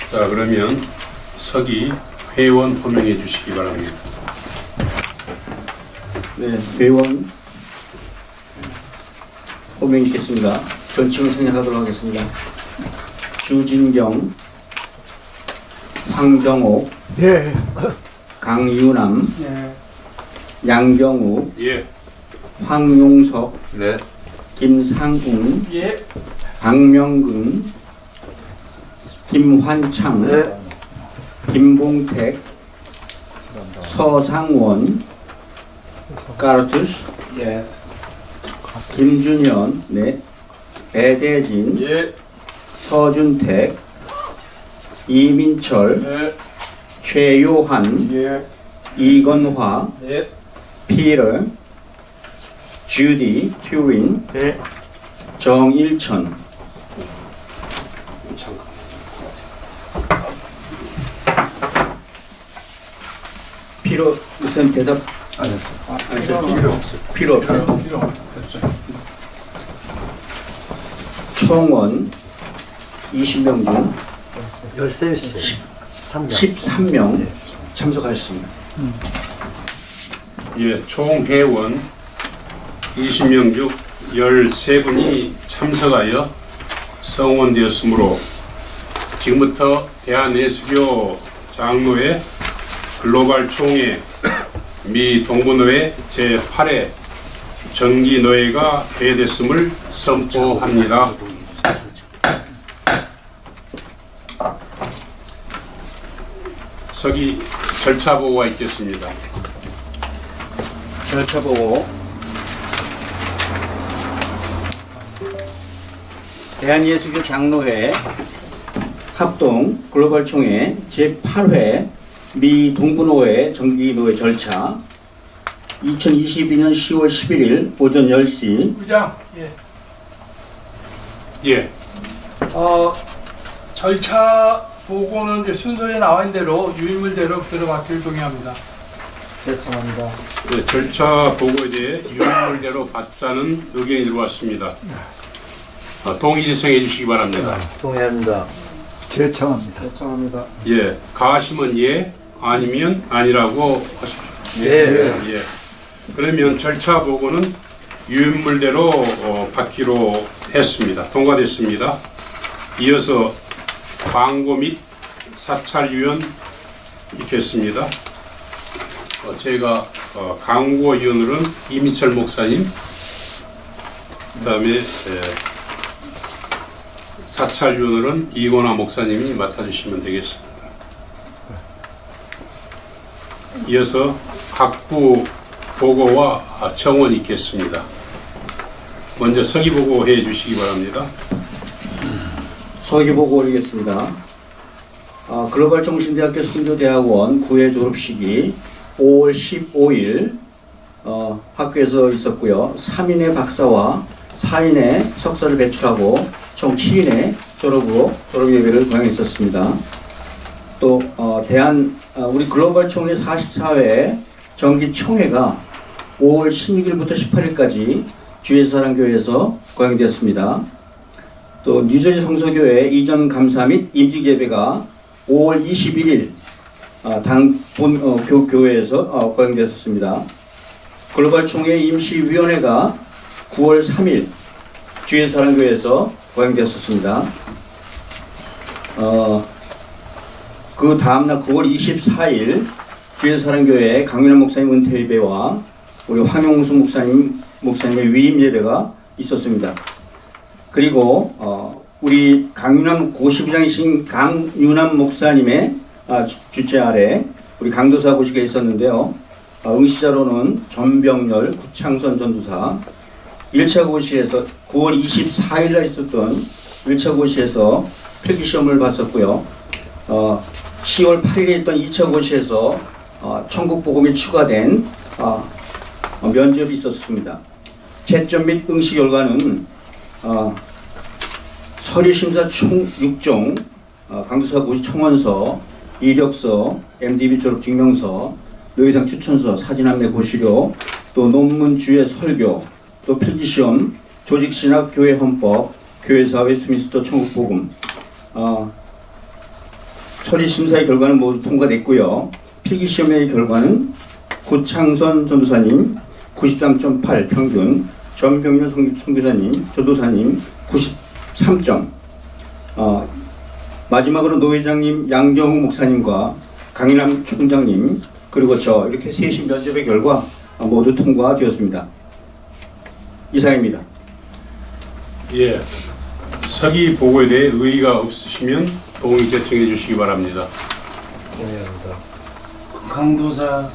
자, 그러면 서기 회원 호명해 주시기 바랍니다. 네, 회원 호명시켰습니다. 전칭을 생략하도록 하겠습니다. 주진경, 황정옥, 예. 강유남, 예. 양경우, 예. 황용석, 네. 김상웅, 예. 박명근, 김환창, 네. 김봉택, 서상원, 까르투스, 예. 김준현, 네, 배대진, 예. 서준택, 이민철, 예. 최요한, 예. 이건화, 예. 피터, 주디, 튜린, 예. 정일천. 필요 우선 대답 안 했어요. 필요 없어요. 필요 없어요. 필요 없죠. 총원 20명 중 13시 13명. 13명 참석하셨습니다. 예, 총 회원 20명 중 13분이 참석하여 성원되었으므로 지금부터 대한예수교 장로회 글로벌 총회 미 동부노회 제8회 정기노회가 회됐음을 선포합니다. 서기 절차 보고가 있겠습니다. 절차 보고 대한예수교 장로회 합동 글로벌 총회 제8회 미 동부노회 정기노회 절차 2022년 10월 11일 오전 10시 부장. 예. 예. 절차 보고는 이제 순서에 나와 있는 대로 유인물대로 그대로 받기를 동의합니다. 제청합니다. 네, 절차 보고에 대해 유물대로 받자는 의견이 들어왔습니다. 동의 제청해 주시기 바랍니다. 동의합니다. 제청합니다. 제청합니다. 예, 가하시면 예, 아니면 아니라고 하십시오. 예. 예. 그러면 절차 보고는 유인물대로 받기로 했습니다. 통과됐습니다. 이어서 광고 및 사찰위원 있겠습니다. 제가 광고위원으로는 이민철 목사님, 그 다음에 사찰위원으로는 이건화 목사님이 맡아주시면 되겠습니다. 이어서 각부 보고와 청원이 있겠습니다. 먼저 서기 보고 해 주시기 바랍니다. 서기 보고 올리겠습니다. 글로벌 정신대학교 선교대학원 9회 졸업식이 5월 15일 학교에서 있었고요. 3인의 박사와 4인의 석사를 배출하고 총 7인의 졸업 예배를 거행했었습니다. 또 우리 글로벌 총회 44회 정기 총회가 5월 16일부터 18일까지 주예사랑교회에서 거행되었습니다. 또 뉴저지 성서교회 이전 감사 및 임직 예배가 5월 21일 교회에서 거행되었습니다. 글로벌 총회 임시위원회가 9월 3일 주예사랑교회에서 거행되었습니다. 그 다음날 9월 24일 주예사랑교회 강윤환 목사님 은퇴 예배와 우리 황용수 목사님의 위임 예배가 있었습니다. 그리고 우리 강윤환 고시부장이신 강윤환 목사님의 주최 아래 우리 강도사 고시가 있었는데요. 응시자로는 전병열 구창선 전도사 1차 고시에서 9월 24일 날 있었던 1차 고시에서 필기시험을 봤었고요. 10월 8일에 있던 2차 고시에서 천국복음이 추가된 면접이 있었습니다. 채점 및 응시 결과는 서류심사 총 6종, 강도사 고시 청원서, 이력서, MDB 졸업 증명서, 노회상 추천서, 사진 안내 고시료, 또 논문 주의 설교, 또 필기시험, 조직신학, 교회 헌법, 교회사회 스미스터 천국복음, 처리 심사의 결과는 모두 통과됐고요. 필기시험의 결과는 구창선 전도사님 93.8 평균, 전병렬 선교사님, 전도사님 93점. 마지막으로 노 회장님, 양경우 목사님과 강인남 총장님 그리고 저 이렇게 셋이 면접의 결과 모두 통과되었습니다. 이상입니다. 예, 서기 보고에 대해 의의가 없으시면 동의 제청해 주시기 바랍니다. 동의합니다. 강도사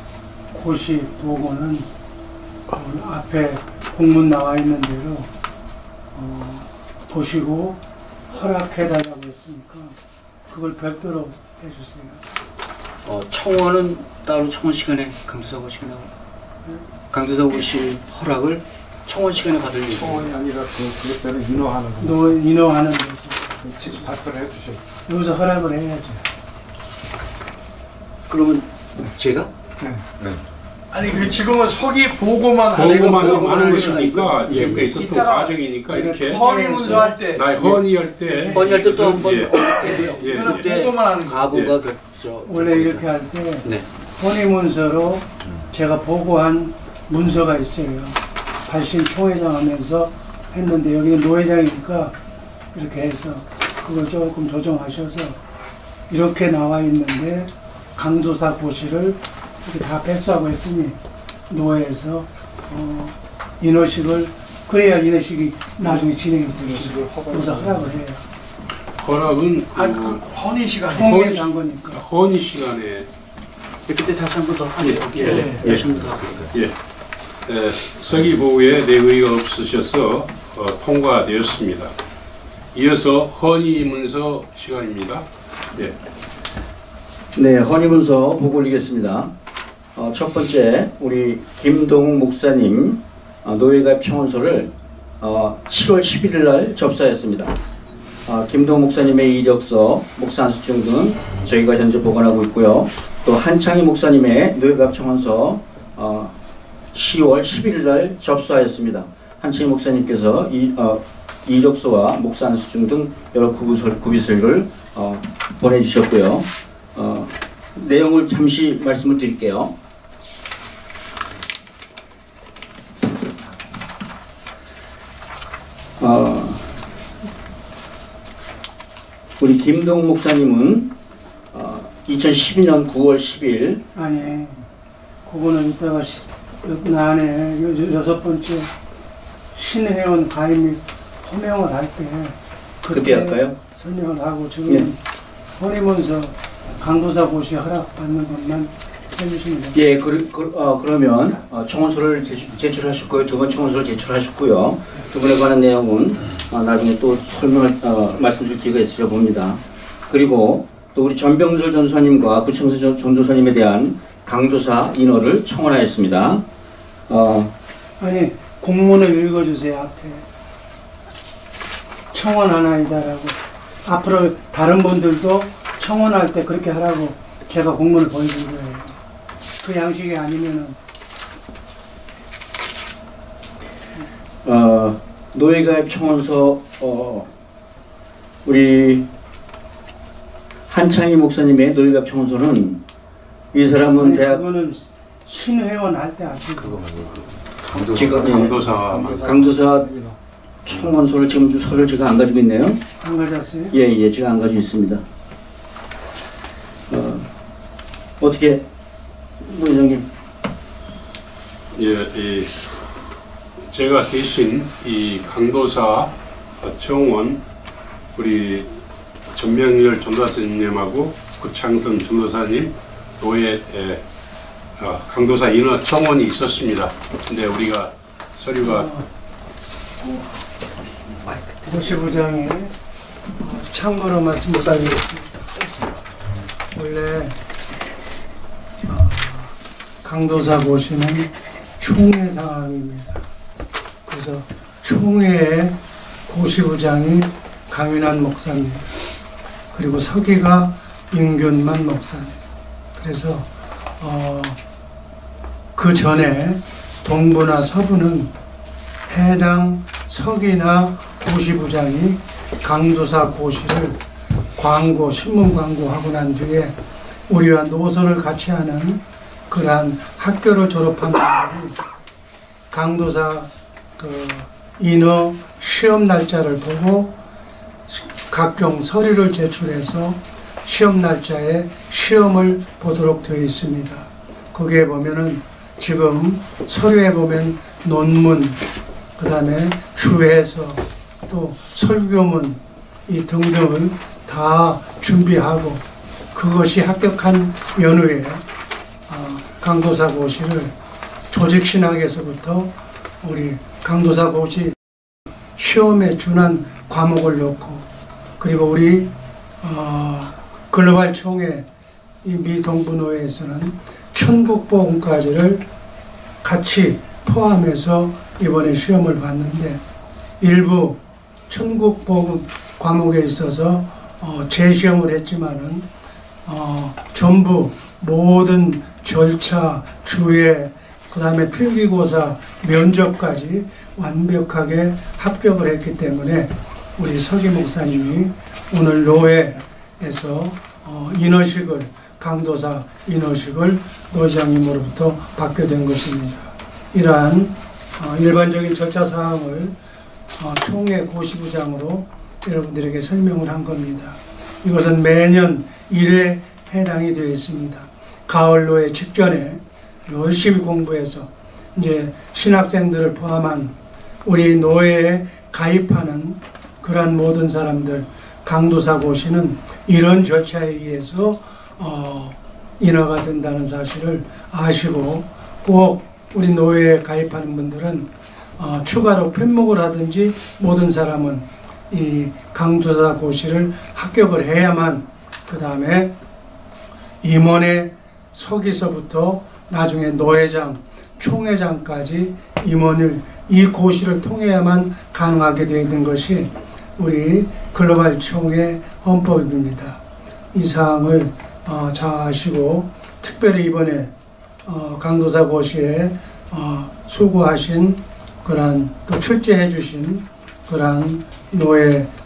고시 보고는 앞에 공문 나와 있는 대로 보시고 허락해달라고 했으니까 그걸 별도로 해주세요. 청원은 따로 청원 시간에 강도사 고시가 나오고 강도사 고시 허락을 청원 시간에 받을 예정입니다. 청원이 아니라 그것대로 인허하는 거. 인허하는 거죠. 직접 발표를 해주셔요. 여기서 허락을 해야죠. 그러면 제가? 아니 그 지금은 서기 보고만 보고만 좀 보고만 하는 하시니까 것이니까 예, 지금까지 예. 있었던 이따가 과정이니까 이렇게 허위 문서할 때 나 헌의할 때 건의할 때도 한번 예. 언급되고요. 예, 이거는 그때 보고만 하는 거. 가부가 원래 이렇게 할 때 네. 혼의문서로 제가 보고한 문서가 있어요. 발신 총회장 하면서 했는데 여기는 노회장이니까 이렇게 해서 그걸 조금 조정하셔서 이렇게 나와 있는데 강도사 고시를 이렇게 다 패스하고 했으니 노회에서 인허식을 그래야 인허식이 나중에 진행이 되겠죠. 그래서 허락을 해요. 허락은 아니 그 헌의 시간에 총회 간 거니까. 헌의 시간에 그때 다시 한 번 더 하죠. 예. 다시 한 번 더 하고. 예, 서기 보고에 내 의의가 없으셔서 통과되었습니다. 이어서 헌의 문서 시간입니다. 예. 네, 헌의문서 보고 올리겠습니다. 첫 번째, 우리 김동욱 목사님 노예가입 청원서를 7월 11일 날 접수하였습니다. 김동욱 목사님의 이력서, 목사 안수증 등 저희가 현재 보관하고 있고요. 또 한창희 목사님의 노예가입 청원서 10월 11일 날 접수하였습니다. 한창희 목사님께서 이력서와 목사 안수증 등 여러 구비서를 보내주셨고요. 내용을 잠시 말씀을 드릴게요. 우리 김동욱 목사님은 2012년 9월 10일 아니, 그거는 이따가 나안에 여섯 번째 신회원 가입 및 호명을 할 때 그때 할까요? 설명을 하고 지금 네. 헌의문서 강도사 고시 허락받는 것만 해주시면 됩니다. 예, 그러면 청원서를 제출하실 거예요. 두 번 청원서를 제출하셨고요. 두 분에 관한 내용은 나중에 또 말씀드릴 기회가 있으려 봅니다. 그리고 또 우리 전병절 전도사님과 구창선 전도사님에 대한 강도사 인허를 청원하였습니다. 아니, 공문을 읽어주세요. 앞에 청원하나이다라고. 앞으로 다른 분들도 청원할 때 그렇게 하라고 제가 공문을 보여준 거예요. 그 양식이 아니면은 노예가입 청원서 우리 한창희 목사님의 노예가입 청원서는 이 사람은 아니, 대학 그거는 신회원 할 때 하시고 강도사 청원서를 지금 서를 제가 안 가지고 있네요. 안 가졌어요? 예, 제가 안 가지고 있습니다. 어떻게 부회장님? 예, 제가 대신 이 강도사 청원 우리 전명열 전도사님하고 구창선 전도사님 노예 강도사 인허 청원이 있었습니다. 근데 우리가 서류가 고시부장이 참고로 말씀드리겠습니다. 원래 강도사 고시는 총회 상황입니다. 그래서 총회의 고시부장이 강윤환 목사님, 그리고 서기가 윤균만 목사님. 그래서 그 전에 동부나 서부는 해당 서기나 고시부장이 강도사 고시를 광고, 신문 광고하고 난 뒤에 우리와 노선을 같이 하는 그러한 학교를 졸업한 분들이 강도사 인허 시험 날짜를 보고 각종 서류를 제출해서 시험 날짜에 시험을 보도록 되어 있습니다. 거기에 보면은 지금 서류에 보면 논문, 그 다음에 주해서, 또 설교문 이 등등을 다 준비하고 그것이 합격한 연후에 강도사 고시를 조직신학에서부터 우리 강도사 고시 시험에 준한 과목을 넣고, 그리고 우리 글로벌 총회 이 미 동부노회에서는 천국복음까지를 같이 포함해서 이번에 시험을 봤는데, 일부 천국복음 과목에 있어서 재시험을 했지만은 전부 모든 절차, 주회, 그 다음에 필기고사, 면접까지 완벽하게 합격을 했기 때문에 우리 서기 목사님이 오늘 노회에서 인허식을, 강도사 인허식을 노회장님으로부터 받게 된 것입니다. 이러한 일반적인 절차 사항을 총회 고시부장으로 여러분들에게 설명을 한 겁니다. 이것은 매년 1회 해당이 되어 있습니다. 가을 노회 직전에 열심히 공부해서 이제 신학생들을 포함한 우리 노회에 가입하는 그러한 모든 사람들, 강도사 고시는 이런 절차에 의해서 인허가 된다는 사실을 아시고, 꼭 우리 노회에 가입하는 분들은 추가로 편목을 하든지 모든 사람은 이 강도사 고시를 합격을 해야만 그 다음에 임원의 서기서부터 나중에 노회장, 총회장까지 임원을 이 고시를 통해야만 가능하게 되어 있는 것이 우리 글로벌 총회 헌법입니다. 이 사항을 잘 아시고, 특별히 이번에 강도사 고시에 수고하신 그러한, 또 출제해 주신 그러한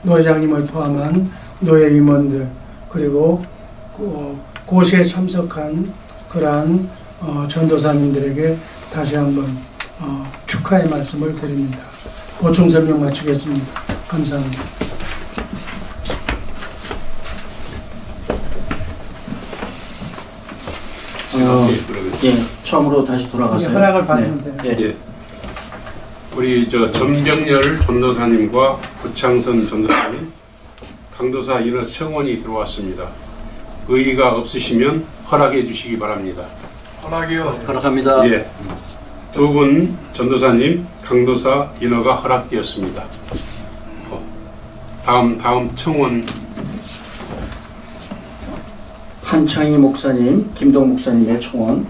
노회장님을 포함한 노회 임원들, 그리고 고시에 참석한 그러한 전도사님들에게 다시 한번 축하의 말씀을 드립니다. 보충 설명 마치겠습니다. 감사합니다. 처음으로 다시 돌아가세요. 허락을 받으면 돼요. 예. 우리 전병렬 전도사님과 구창선 전도사님, 강도사 인허 청원이 들어왔습니다. 의의가 없으시면 허락해 주시기 바랍니다. 허락이요. 허락합니다. 예. 두 분 전도사님 강도사 인허가 허락되었습니다. 다음 청원. 한창희 목사님, 김동 목사님의 청원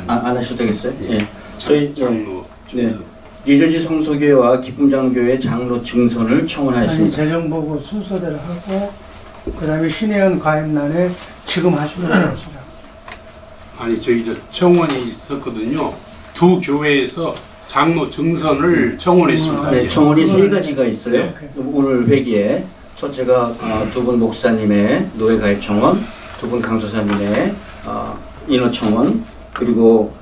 안 하셔도 되겠어요? 예. 저희 장로 네. 유저지 성서교회와 기쁨장로교회 장로 증선을 청원하였습니다. 재정보고 순서대로 하고, 그 다음에 신혜연 가입란에 지금 하시면 하시라. 아니, 저희 청원이 있었거든요. 두 교회에서 장로 증선을 청원했습니다. 네, 예. 청원이 세 가지가 있어요. 네. 오늘 회기에 첫째가 두 분 목사님의 노회 가입 청원, 두 분 강도사님의 인허 청원, 그리고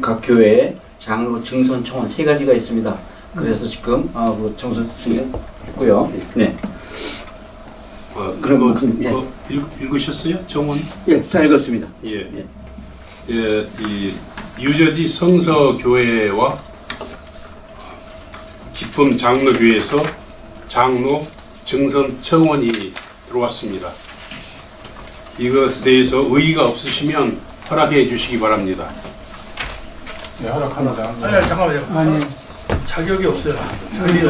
각 교회의 장로 증선 청원 세 가지가 있습니다. 그래서 지금 그 청소 했고요. 네. 그럼 읽으셨어요? 청원? 예, 다 읽었습니다. 예. 예, 이 뉴저지 성서교회와 기쁨 장로교회에서 장로 증선 청원이 들어왔습니다. 이것에 대해서 의의가 없으시면 허락해 주시기 바랍니다. 네, 허락합니다. 아니, 잠깐만요. 아니, 자격이 없어요. 저희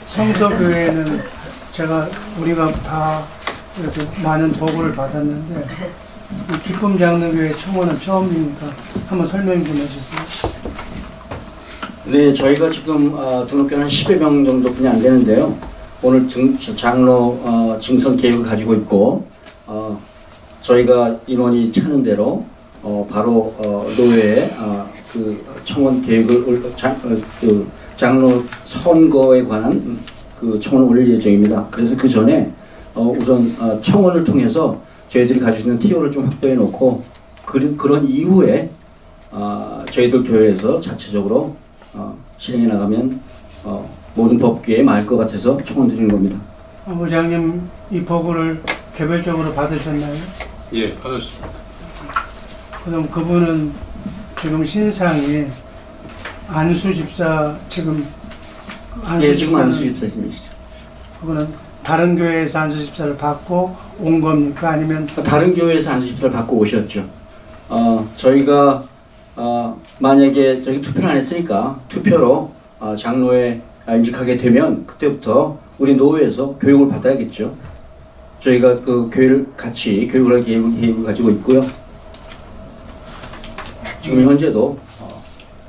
성서교회는 우리가 다 이렇게 많은 도구를 받았는데, 이 기쁨 장로교회 청원은 처음이니까 한번 설명 좀 해주세요. 네, 저희가 지금 등록교 한 10여 명 정도뿐이 안 되는데요. 오늘 장로 증선 계획을 가지고 있고, 저희가 인원이 차는 대로 바로 노회에 그 청원 계획을 장로 선거에 관한 그 청원을 올릴 예정입니다. 그래서 그 전에 우선 청원을 통해서 저희들이 가지고 있는 TO를 좀 확보해 놓고 그런 이후에 저희들 교회에서 자체적으로 실행해 나가면 모든 법규에 맞을 것 같아서 청원 드리는 겁니다. 의장님 이 보고를 개별적으로 받으셨나요? 예, 받았습니다. 그럼 그분은 지금 신상이 안수 집사 지금 예, 지금 안수 집사님이시죠. 그분은 다른 교회에서 안수 집사를 받고 온 겁니까? 아니면 다른 교회에서 안수 집사를 받고 오셨죠. 저희가 만약에 저희 투표를 안 했으니까 투표로 장로에 임직하게 되면 그때부터 우리 노회에서 교육을 받아야겠죠. 저희가 그 교회를 같이 교육을 할 계획을 가지고 있고요. 지금 현재도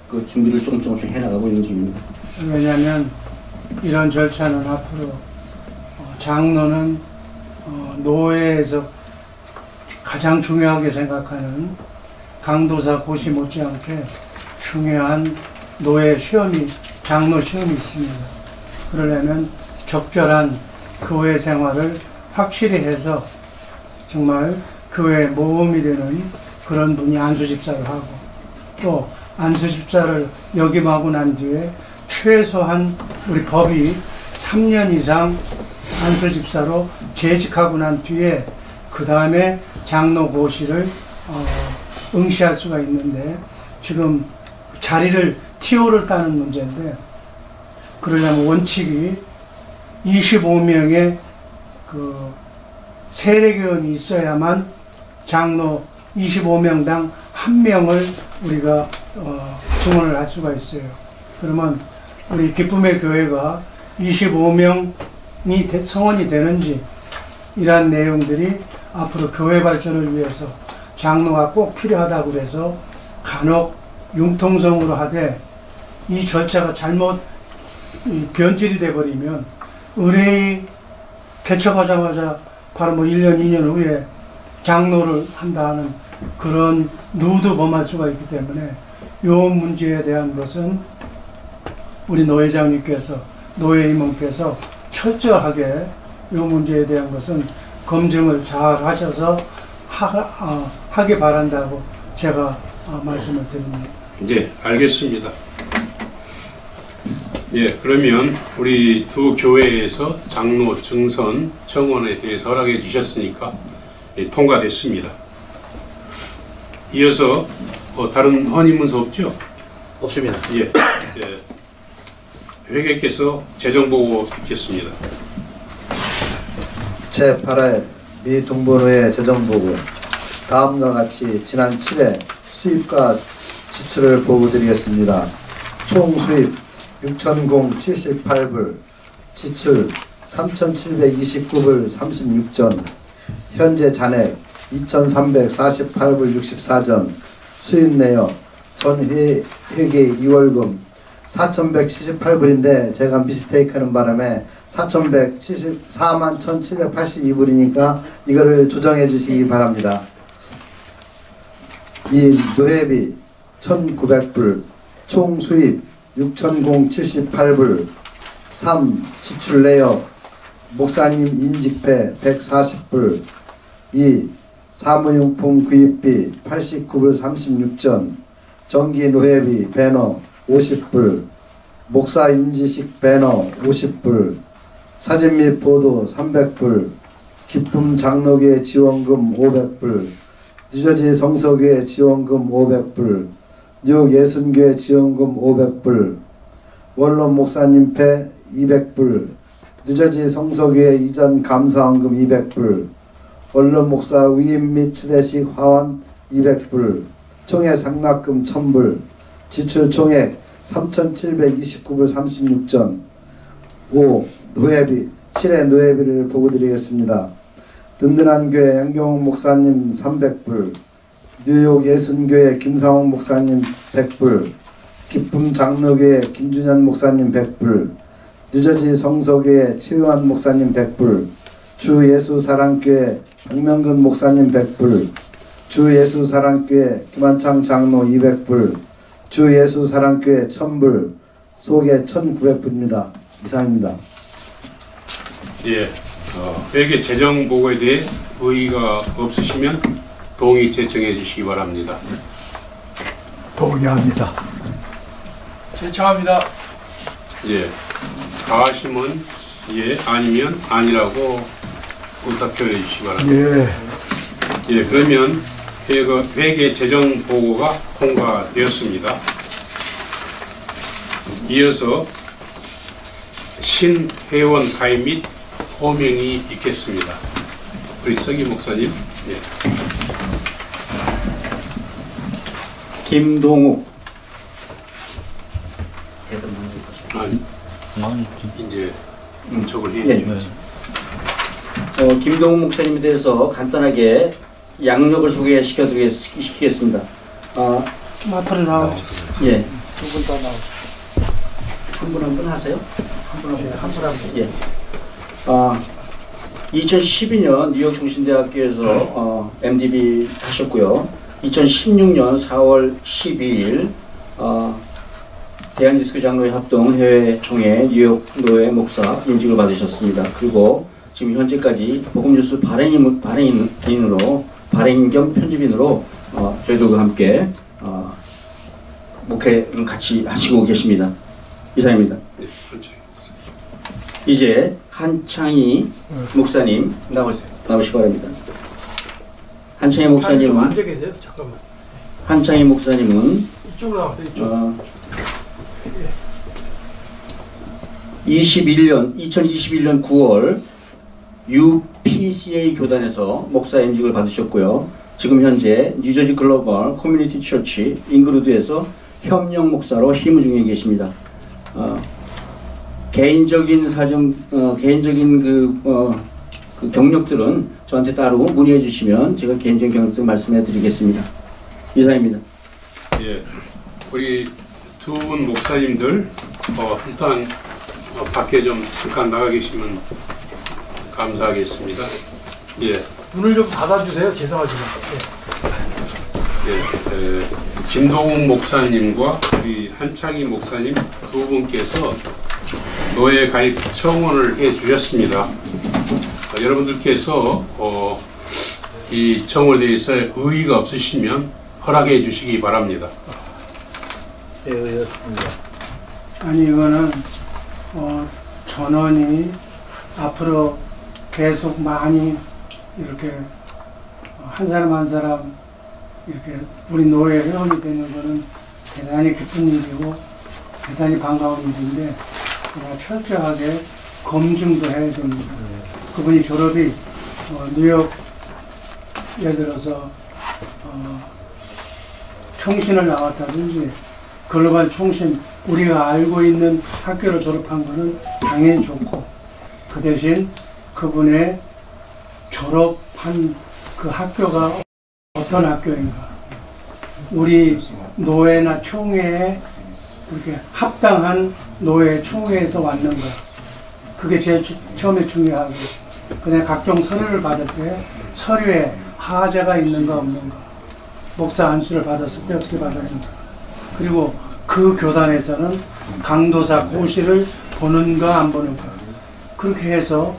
그 준비를 조금씩 해나가고 있는 중입니다. 왜냐하면 이런 절차는 앞으로 장로는 노회에서 가장 중요하게 생각하는 강도사 고시 못지않게 중요한 노회 시험이 장로 시험이 있습니다. 그러려면 적절한 교회 생활을 확실히 해서 정말 교회에 모범이 되는 그런 분이 안수집사를 하고 또 안수집사를 역임하고 난 뒤에 최소한 우리 법이 3년 이상 안수집사로 재직하고 난 뒤에 그 다음에 장로 고시를 응시할 수가 있는데 지금 자리를 TO를 따는 문제인데 그러려면 원칙이 25명의 그 세례교원이 있어야만 장로 25명당 1명을 우리가 증언을 할 수가 있어요. 그러면 우리 기쁨의 교회가 25명이 성원이 되는지 이러한 내용들이 앞으로 교회 발전을 위해서 장로가 꼭 필요하다고 그래서 간혹 융통성으로 하되 이 절차가 잘못 변질이 돼버리면 의뢰이 개척하자마자 바로 1년, 2년 후에 장로를 한다는 그런 누도 범할 수가 있기 때문에 이 문제에 대한 것은 우리 노회장님께서 노회 임원께서 철저하게 이 문제에 대한 것은 검증을 잘 하셔서 하기 바란다고 제가 말씀을 드립니다. 네, 알겠습니다. 예, 그러면 우리 두 교회에서 장로 증선 청원에 대해서 허락해 주셨으니까 통과됐습니다. 이어서 다른 헌의문서 없죠? 없습니다. 예, 회계께서 재정보고 있겠습니다. 제8회 미 동본회의 재정보고 다음과 같이 지난 7회 수입과 지출을 보고드리겠습니다. 총 수입 6,078불, 지출 3,729불 36전, 현재 잔액 2,348불 64전, 수입 내역 전 회계 2월금 4,178불인데 제가 미스테이크하는 바람에 41,782불이니까 이거를 조정해 주시기 바랍니다. 이 노회비 1,900불, 총 수입 6,078불, 3. 지출 내역 목사님 임직패 140불, 2. 사무용품 구입비 89불 36전, 정기 노회비 배너 50불, 목사 임지식 배너 50불, 사진 및 보도 300불, 기쁨 장로교회 지원금 500불, 뉴저지 성서교회 지원금 500불, 뉴욕 예순교회 지원금 500불, 원론 목사님패 200불, 뉴저지 성서교회 이전 감사원금 200불, 원론 목사 위임 및 추대식 화원 200불, 총회 상납금 1000불, 지출 총액 3,729불 36전. 5. 노회비 7회 노회비를 보고드리겠습니다. 든든한 교회 양경홍 목사님 300불, 뉴욕 예순교회 김상홍 목사님 100불, 기쁨 장로교회 김준현 목사님 100불, 뉴저지 성서교회 최유한 목사님 100불, 주 예수사랑교회 박명근 목사님 100불, 주 예수사랑교회 김한창 장로 200불, 주 예수사랑교회 1000불, 속에 1900불입니다. 이상입니다. 예, 회계 재정 보고에 대해 의의가 없으시면 동의 제청해 주시기 바랍니다. 동의합니다. 제청합니다. 예, 가하시면 예, 아니면 아니라고 의사 표현해 주시기 바랍니다. 예. 예, 그러면 회계 재정 보고가 통과되었습니다. 이어서 신회원 가입 및 호명이 있겠습니다. 우리 서기 목사님. 예. 김동욱. 아니, 이제 저걸 예. 해야죠. 김동욱 목사님에 대해서 간단하게 양력을 소개시키겠습니다. 좀 앞으로 나오죠. 예. 두 분 다 나오죠. 한 분 한 분 하세요? 한 분 하세요. 예. 2012년 뉴욕 종신대학교에서 MDB 하셨고요. 2016년 4월 12일 대한디스크 장로회 합동 해외 총회 뉴욕 노회 목사 임직을 받으셨습니다. 그리고 지금 현재까지 복음뉴스 발행인으로 발행인 겸 편집인으로 저희들과 함께 목회를 같이 하시고 계십니다. 이상입니다. 네, 그렇죠. 이제 한창희 목사님 나오시기 바랍니다. 한창희 좀 목사님은 앉아 계세요. 잠깐만. 한창희 목사님은 이쪽으로 나왔어요. 이쪽. 2021년 9월 UPCA 교단에서 목사 임직을 받으셨고요. 지금 현재 뉴저지 글로벌 커뮤니티 처치 잉그루드에서 협력 목사로 힘 중에 계십니다. 개인적인 사정, 개인적인 그 경력들은 저한테 따로 문의해 주시면 제가 개인적인 경력들 말씀해 드리겠습니다. 이상입니다. 예, 우리 두 분 목사님들 일단 밖에 좀 잠깐 나가 계시면 감사하겠습니다. 예. 문을 좀 닫아주세요. 죄송하지만. 예, 김동욱 목사님과 우리 한창희 목사님 두 분께서 노예 가입 청원을 해 주셨습니다. 여러분들께서 이 청원에 대해서 의의가 없으시면 허락해 주시기 바랍니다. 아니 이거는 전원이 앞으로 계속 많이 이렇게 한 사람 한 사람 이렇게 우리 노예 회원이 되는 거는 대단히 기쁜 일이고 대단히 반가운 일인데 철저하게 검증도 해야 됩니다. 그분이 졸업이 뉴욕 예를 들어서 총신을 나왔다든지 글로벌 총신 우리가 알고 있는 학교를 졸업한 거는 당연히 좋고 그 대신 그분의 졸업한 그 학교가 어떤 학교인가 우리 노회나 총회에 이렇게 합당한 노회 총회에서 왔는가 그게 제일 처음에 중요하고 그다음에 각종 서류를 받을 때 서류에 하자가 있는가 없는가 목사 안수를 받았을 때 어떻게 받았는가 그리고 그 교단에서는 강도사 고시를 보는가 안 보는가 그렇게 해서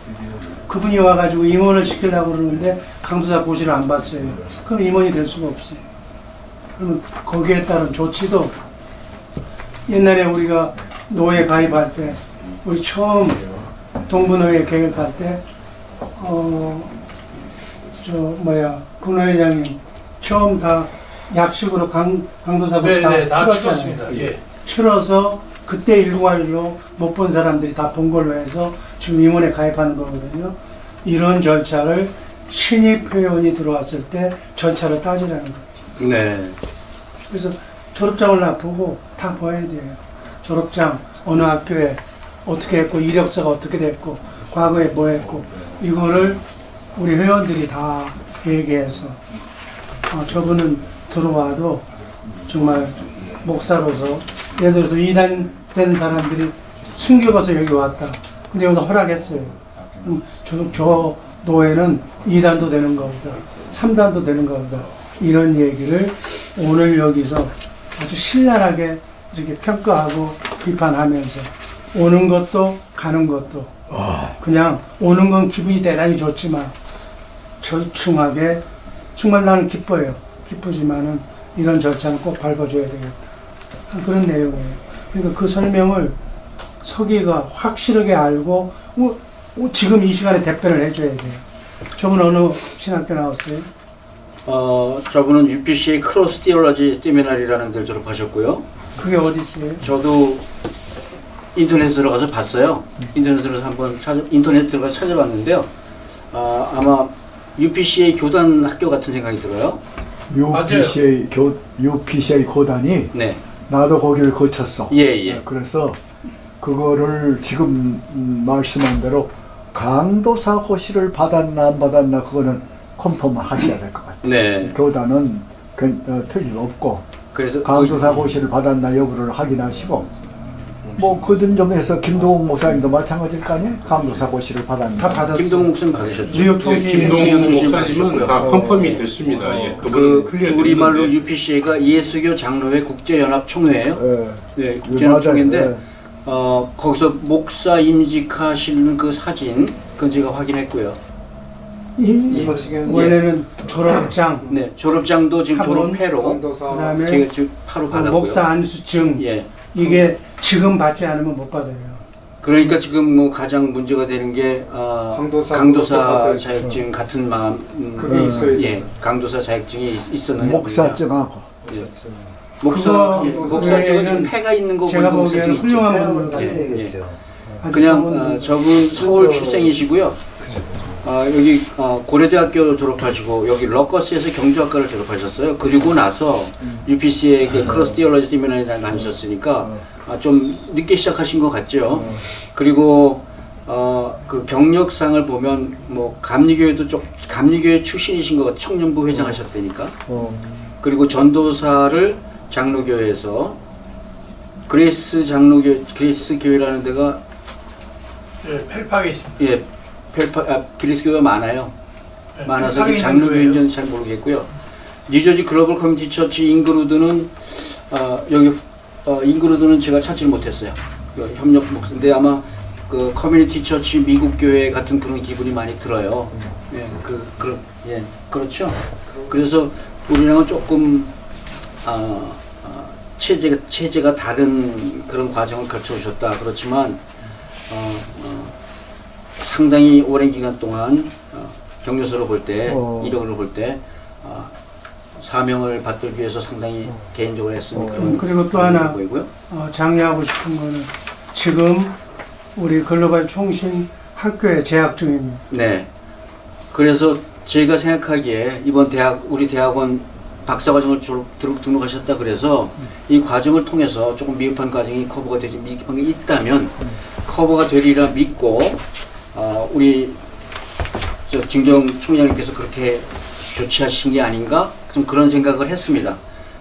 그분이 와가지고 임원을 시키려고 그러는데 강도사 고시를 안 봤어요. 그럼 임원이 될 수가 없어요. 그러면 거기에 따른 조치도 옛날에 우리가 노예 가입할 때 우리 처음 동부노예 계획할 때 군노회장님 처음 다 약식으로 강도사 고시 다 치렀잖아요. 예. 치러서 그때 일괄로 못 본 사람들이 다 본 걸로 해서 지금 임원에 가입하는 거거든요. 이런 절차를 신입 회원이 들어왔을 때 절차를 따지라는 거죠. 네. 그래서 졸업장을 놔보고 다 봐야 돼요. 졸업장 어느 학교에 어떻게 했고 이력서가 어떻게 됐고 과거에 뭐 했고 이거를 우리 회원들이 다 얘기해서 저분은 들어와도 정말 목사로서 예를 들어서 이단된 사람들이 숨겨가서 여기 왔다. 근데 여기서 허락했어요. 저 노예는 2단도 되는 거보다 3단도 되는 거보다 이런 얘기를 오늘 여기서 아주 신랄하게 이렇게 평가하고 비판하면서 오는 것도 가는 것도 그냥 오는 건 기분이 대단히 좋지만 절충하게 정말 나는 기뻐요. 기쁘지만은 이런 절차는 꼭 밟아줘야 되겠다. 그런 내용이에요. 그러니까 그 설명을 서기가 확실하게 알고 지금 이 시간에 답변을 해줘야 돼요. 저분 어느 신학교 나왔어요? 저분은 UPCA 크로스 티올로지 세미나리라는 데를 졸업하셨고요. 그게 어디 있어요? 저도 인터넷에 들어가서 봤어요. 인터넷 들어가서 찾아봤는데요. 아마 UPCA 교단 학교 같은 생각이 들어요. UPCA 고단이 네. 나도 거기를 거쳤어. 예. 그래서 그거를 지금 말씀한 대로 강도사 고시를 받았나 안 받았나 그거는 컨펌을 하셔야 될 것 같아요. 네. 교단은 틀림없고 그래서 강도사 고시를 받았나 여부를 확인하시고 뭐 그들 점에서 김동욱 목사님도 마찬가지일 거 아니에요? 강도사 고시를 받았나. 다 받았어요. 김동욱 목사님 받으셨죠? 뉴욕 예, 총시 김동욱 목사님은 다 컨펌이 됐습니다. 예, 그분은 클리어 우리말로 됐는데. UPCA가 예수교 장로회 국제연합 총회예요. 네, 국제연합 맞아요. 총회인데 거기서 목사 임직하시는 그 사진 그건 제가 확인했고요. 원래는 졸업장, 네, 졸업장도 지금 사본, 졸업회로 그다음에 제가 지금 바로 받았고요. 목사 안수증 예. 이게 지금 받지 않으면 못 받아요. 그러니까 지금 뭐 가장 문제가 되는 게 강도사 자격증 같은 마음 그게 있어요. 예, 강도사 자격증이 있었는데 목사증하고 목사증은 좀 폐가 있는 거 제가 보니까 보기에는 목사증이 훌륭한 분으로 있죠. 예. 아주 그냥 좋은 저분 서울 출생이시고요. 여기 고려대학교 졸업하시고 여기 러커스에서 경주학과를 졸업하셨어요. 그리고 나서 UPC에 크로스 티올로지 세미나에 다니셨으니까 좀 늦게 시작하신 것 같죠. 그리고 그 경력상을 보면 뭐 감리교회 출신이신 것 같아요. 청년부 회장하셨다니까. 그리고 전도사를 장로교회에서 그레이스 교회라는 데가 펠팍에 있습니다. 예, 그리스 교회가 많아요. 많아서 펠팍에 있는 장로교인지는 잘 모르겠고요. 뉴저지 글로벌 커뮤니티 처치 잉그루드는 잉그루드는 제가 찾지를 못했어요. 협력 목사인데 아마 그 커뮤니티 처치 미국 교회 같은 그런 기분이 많이 들어요. 예, 그렇죠. 그래서 우리랑은 조금 체제가 다른 그런 과정을 거쳐오셨다. 그렇지만 상당히 오랜 기간 동안 경력서로 볼 때, 이력으로 볼 때 사명을 받들기 위해서 상당히 개인적으로 애쓴 그런 그리고 또 하나 보이고요. 장려하고 싶은 거는 지금 우리 글로벌 총신 학교에 재학 중입니다. 네. 그래서 제가 생각하기에 이번 우리 대학원 박사과정을 등록하셨다 그래서 이 과정을 통해서 조금 미흡한 과정이 커버가 되지 미흡한 게 있다면 커버가 되리라 믿고 우리 진경 총장님께서 그렇게 조치하신 게 아닌가 좀 그런 생각을 했습니다.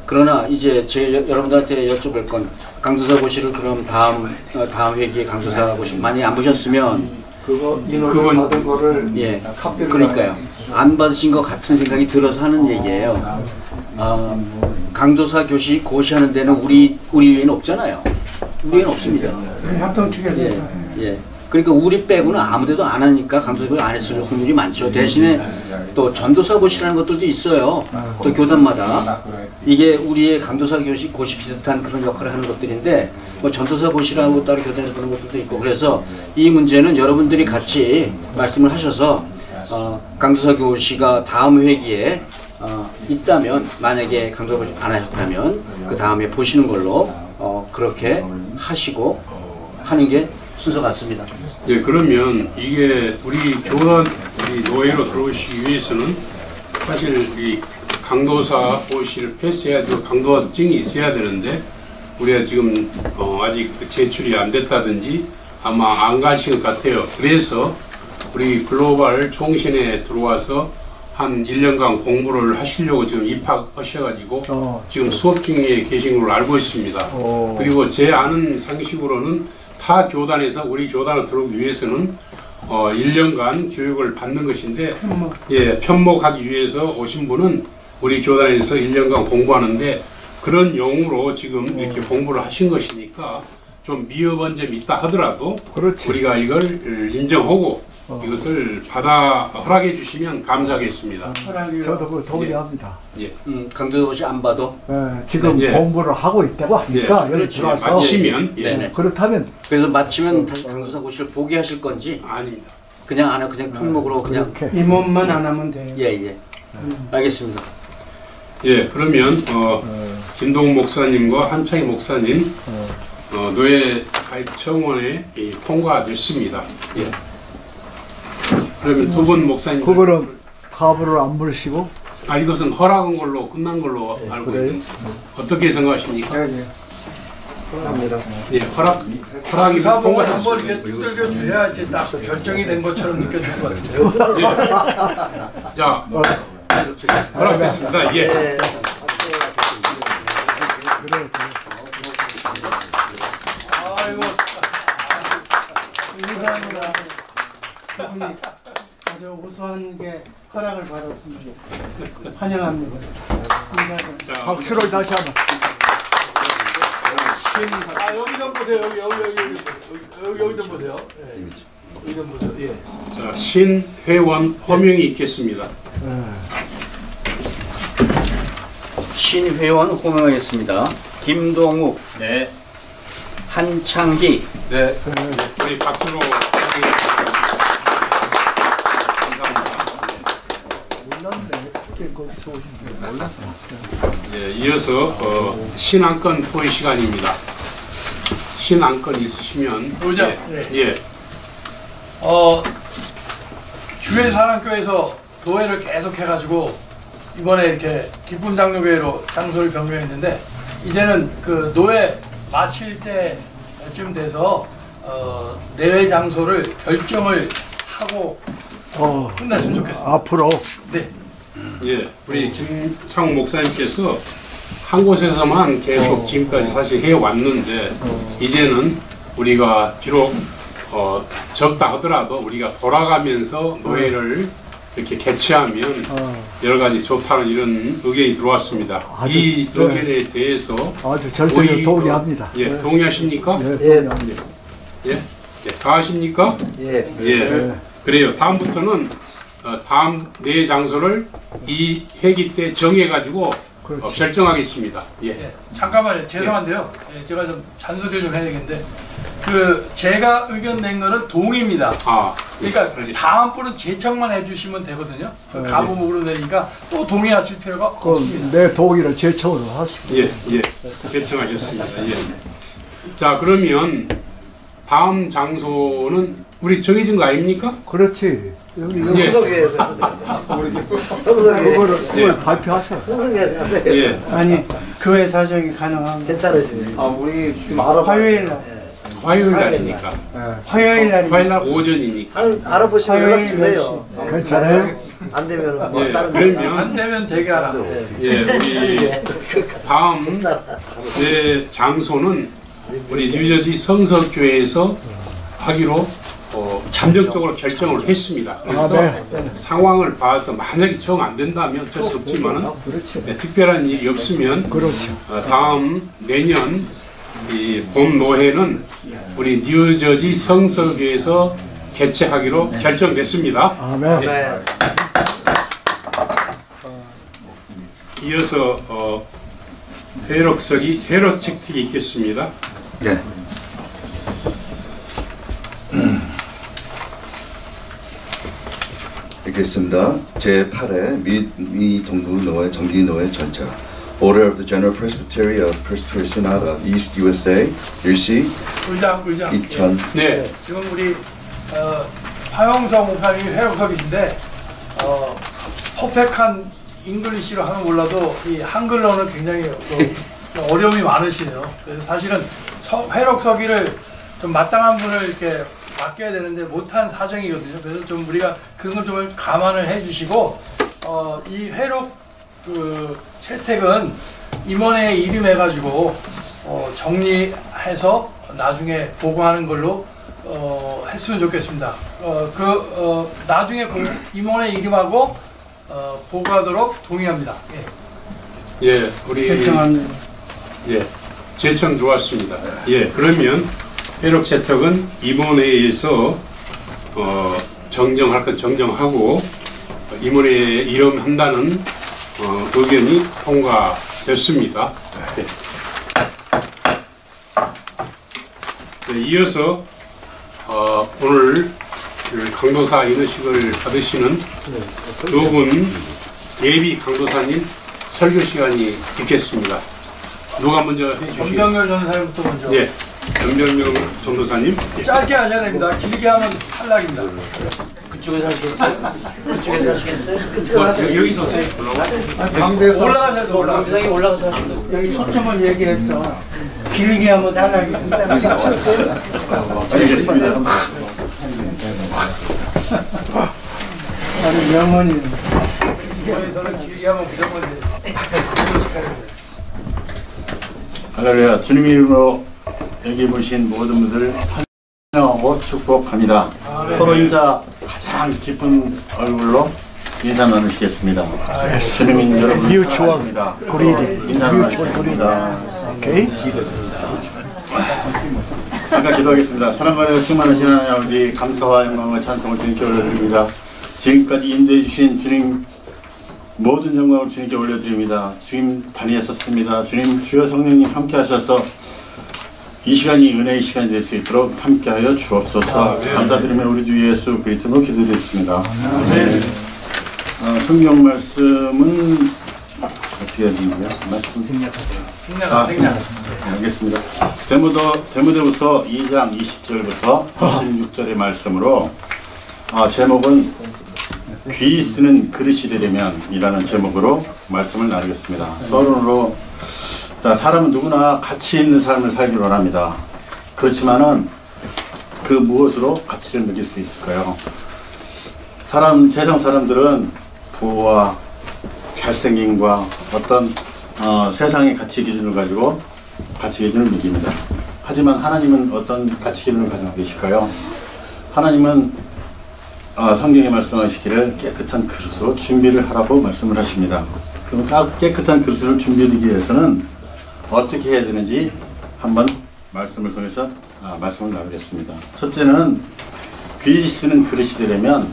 그러나 이제 여러분들한테 여쭤볼 건 강도사 고시를 그럼 다음 회기에 강도사 고시 많이 안 보셨으면 그건 받은 거를 예, 그러니까요. 안 받으신 것 같은 생각이 들어서 하는 얘기예요. 강도사 고시하는 데는 우리 외에는 없잖아요. 우리는 없습니다. 합동 측에서 예. 그러니까 우리 빼고는 아무데도 안 하니까 강도사 고시 안 했을 확률이 많죠. 대신에 또 전도사 고시라는 것들도 있어요. 또 교단마다 이게 우리의 강도사 고시 비슷한 그런 역할을 하는 것들인데 뭐 전도사 고시라고 따로 교단에서 그런 것들도 있고 그래서 이 문제는 여러분들이 같이 말씀을 하셔서 강도사 고시가 다음 회기에 있다면 만약에 강도사 고시 안 하셨다면 그 다음에 보시는 걸로 그렇게 하시고 하는 게 순서 같습니다. 예, 그러면 이게 우리 교단 노예로 들어오시기 위해서는 사실 이 강도사 고시를 패스해야 되고 강도증이 있어야 되는데 우리가 지금 아직 제출이 안 됐다든지 아마 안 가신 것 같아요. 그래서 우리 글로벌 총신에 들어와서 한 1년간 공부를 하시려고 지금 입학하셔가지고 지금 수업 중에 계신 걸로 알고 있습니다. 그리고 제 아는 상식으로는 타 교단에서 우리 교단을 들어오기 위해서는 1년간 교육을 받는 것인데 편목하기 위해서 오신 분은 우리 교단에서 1년간 공부하는데 그런 용으로 지금 이렇게 공부를 하신 것이니까 좀 미흡한 점이 있다 하더라도 그렇지. 우리가 이걸 인정하고 이것을 받아 허락해 주시면 감사하겠습니다. 저도 그 동의합니다. 예. 강도서고시 안 봐도 지금 예. 공부를 하고 있다고 하니까 여기 그렇죠. 들어와서 마치면 예. 네네. 그렇다면 그래서 마치면 다시 강도서고시를 포기하실 건지 아닙니다. 그냥 안 하고 그냥 편목으로 그냥 그렇게 임원만 안 하면 돼요. 예예. 알겠습니다. 예, 그러면 김동 목사님과 한창희 목사님 노예 가입 청원에 통과됐습니다. 예. 그러면 두 분 목사님 그거는 가부를 안 물으시고 이것은 허락한 걸로 끝난 걸로 알고 그래요? 있는데 어떻게 생각하십니까? 합니다. 예, 허락이 사법을 한번 통과됐습니다. 이렇게 두들겨 주셔야 이제 딱 결정이 된 것처럼 느껴질 것 같아요. 예. 자, 허락됐습니다. 예. 아이고. 인사합니다. 이분이 아주 우수한 게 허락을 받았습니다. 환영합니다. 인사합니다. 자, 박수를 다시 한번. 여기 좀 보세요. 여기 좀 보세요. 예. 여기 좀 보세요. 예. 자, 신회원 호명이 있겠습니다. 신회원 호명하겠습니다. 김동욱, 네. 한창희, 네. 우리 박수로 몰랐네. 거기서 오신 줄 몰랐어. 예, 이어서 신안건 토의 시간입니다. 신안건 있으시면 보자. 예, 예. 주의 사랑교회에서 도회를 계속 해가지고 이번에 이렇게 기쁜 장로교회로 장소를 변경했는데 이제는 그 노회 마칠 때쯤 돼서 내외 장소를 결정을 하고 끝났으면 좋겠습니다. 앞으로 네. 예, 우리 김창욱 목사님께서 한 곳에서만 계속 지금까지 사실 해왔는데 이제는 우리가 비록 적다 하더라도 우리가 돌아가면서 노예를 이렇게 개최하면 여러 가지 좋다는 이런 의견이 들어왔습니다. 아주, 이 네. 의견에 대해서 아주 절대로 동의합니다. 예, 동의하십니까? 예, 동의합니다. 예, 예, 다 하십니까? 예. 예. 그래요. 다음부터는 다음 네 장소를 이 회기 때 정해가지고 그렇지. 결정하겠습니다. 예. 예, 잠깐만요. 죄송한데요. 예, 제가 좀 잔소리를 좀 해야 되겠는데 제가 의견 낸 거는 동의입니다. 그러니까 알겠습니다. 다음번은 제청만 해주시면 되거든요. 가부목으로 내니까 또 동의하실 필요가 없습니다. 그럼 내 동의를 제청으로 하시고. 예, 예. 제청하셨습니다. 예. 자, 그러면 다음 장소는 우리 정해진 거 아닙니까? 그렇지. 여기 예. 성서교회에서 성서교회 그걸 발표하세요. 성서교회에서 하세요. 예. 아니 교회 사정이 가능한 괜찮으시네. 우리 지금 알아봐. 화요일 날 화요일 날이니까. 화요일 날 화요일 날 오전이니까. 알아보시면 화요일 연락 주세요. 괜찮아요? 안 되면 뭐 예. 다른 그러면 안 되면 되게 하라. 예, 우리 다음 네 장소는 우리 뉴저지 성서교회에서 하기로 잠정적으로 결정을 했습니다. 그래서 네. 상황을 봐서 만약에 정 안 된다면 어쩔 수 없지만은 그렇지. 특별한 일이 없으면 그렇죠. 다음 내년 이 봄 노회는 우리 뉴저지 성서교회에서 개최하기로 결정됐습니다. 아멘. 네. 이어서 회록 책틱이 있겠습니다. 네. 읽겠습니다. 제8회 미 동부 노예 정기 노예 전차 Order of the General Presbytery of Presbyterian Synod of East USA 일시 의장. 2000 네. 지금 우리 화영성 목사님이 회록석이신데 퍼펙트한 잉글리시로 하면 몰라도 이 한글로는 굉장히 어려움이 많으시네요. 그래서 사실은 회록서기를 좀 마땅한 분을 이렇게 맡겨야 되는데 못한 사정이거든요. 그래서 좀 우리가 그런 걸 좀 감안을 해주시고 이 회록 채택은 임원회에 이름해가지고 정리해서 나중에 보고하는 걸로 했으면 좋겠습니다. 나중에 임원회 이름하고 보고하도록 동의합니다. 예. 예, 우리 결정합니다. 예, 제청 좋았습니다. 예, 그러면 회력 채택은 임원회의에서 정정할 건 정정하고 임원회의에 이름한다는 의견이 통과됐습니다. 네. 네, 이어서 오늘 강도사 인허식을 받으시는 두 분 예비 강도사님 설교 시간이 있겠습니다. 누가 먼저 해주시겠습니까? 염병열 전사님부터 먼저. 예, 염병열 전도사님. 짧게 하셔야 됩니다. 길게 하면 탈락입니다. 그쪽에서 하시겠어요? 그쪽에서 하시겠어요? 여기서 세. 강대에서 올라가셔야 돼요. 강대상에 올라가서 하시면 여기 초점을 얘기했어. 길게 하면 탈락입니다. 알겠습니다. 아주 명언이. 저는 길게 하면 무조건 돼. 할렐루야. 주님 이름으로 여기 보신 모든 분들 환영하고 축복합니다. 서로 인사 가장 기쁜 얼굴로 인사 나누시겠습니다. 주님인 여러분 Mutual greeting. 인사 나누시겠습니다. 오케이. 잠깐 기도하겠습니다. 사랑과 충만하신 하나님 아버지, 감사와 영광과 찬송을 주님께 올려드립니다. 지금까지 인도해 주신 주님 모든 영광을 주님께 올려드립니다. 주님 다니셨습니다. 주님 주여 성령님 함께 하셔서 이 시간이 은혜의 시간이 될 수 있도록 함께하여 주옵소서. 감사드리며 우리 주 예수 그리스도로 기도드렸습니다. 성경 말씀은 어떻게 해야 되나요? 말씀 생략하세요. 알겠습니다. 데모데후서 2장 20절부터 26절의 말씀으로 제목은 귀 쓰는 그릇이 되려면 이라는 제목으로 말씀을 나누겠습니다. 서론으로 사람은 누구나 가치 있는 삶을 살기를 원합니다. 그렇지만은 그 무엇으로 가치를 매길 수 있을까요? 세상 사람들은 부와 잘생김과 어떤 세상의 가치 기준을 가지고 가치 기준을 매깁니다. 하지만 하나님은 어떤 가치 기준을 가지고 계실까요? 하나님은 성경에 말씀하시기를 깨끗한 그릇으로 준비를 하라고 말씀을 하십니다. 그럼 깨끗한 그릇을 준비하기 위해서는 어떻게 해야 되는지 한번 말씀을 통해서 말씀을 나누겠습니다. 첫째는 귀 쓰는 그릇이 되려면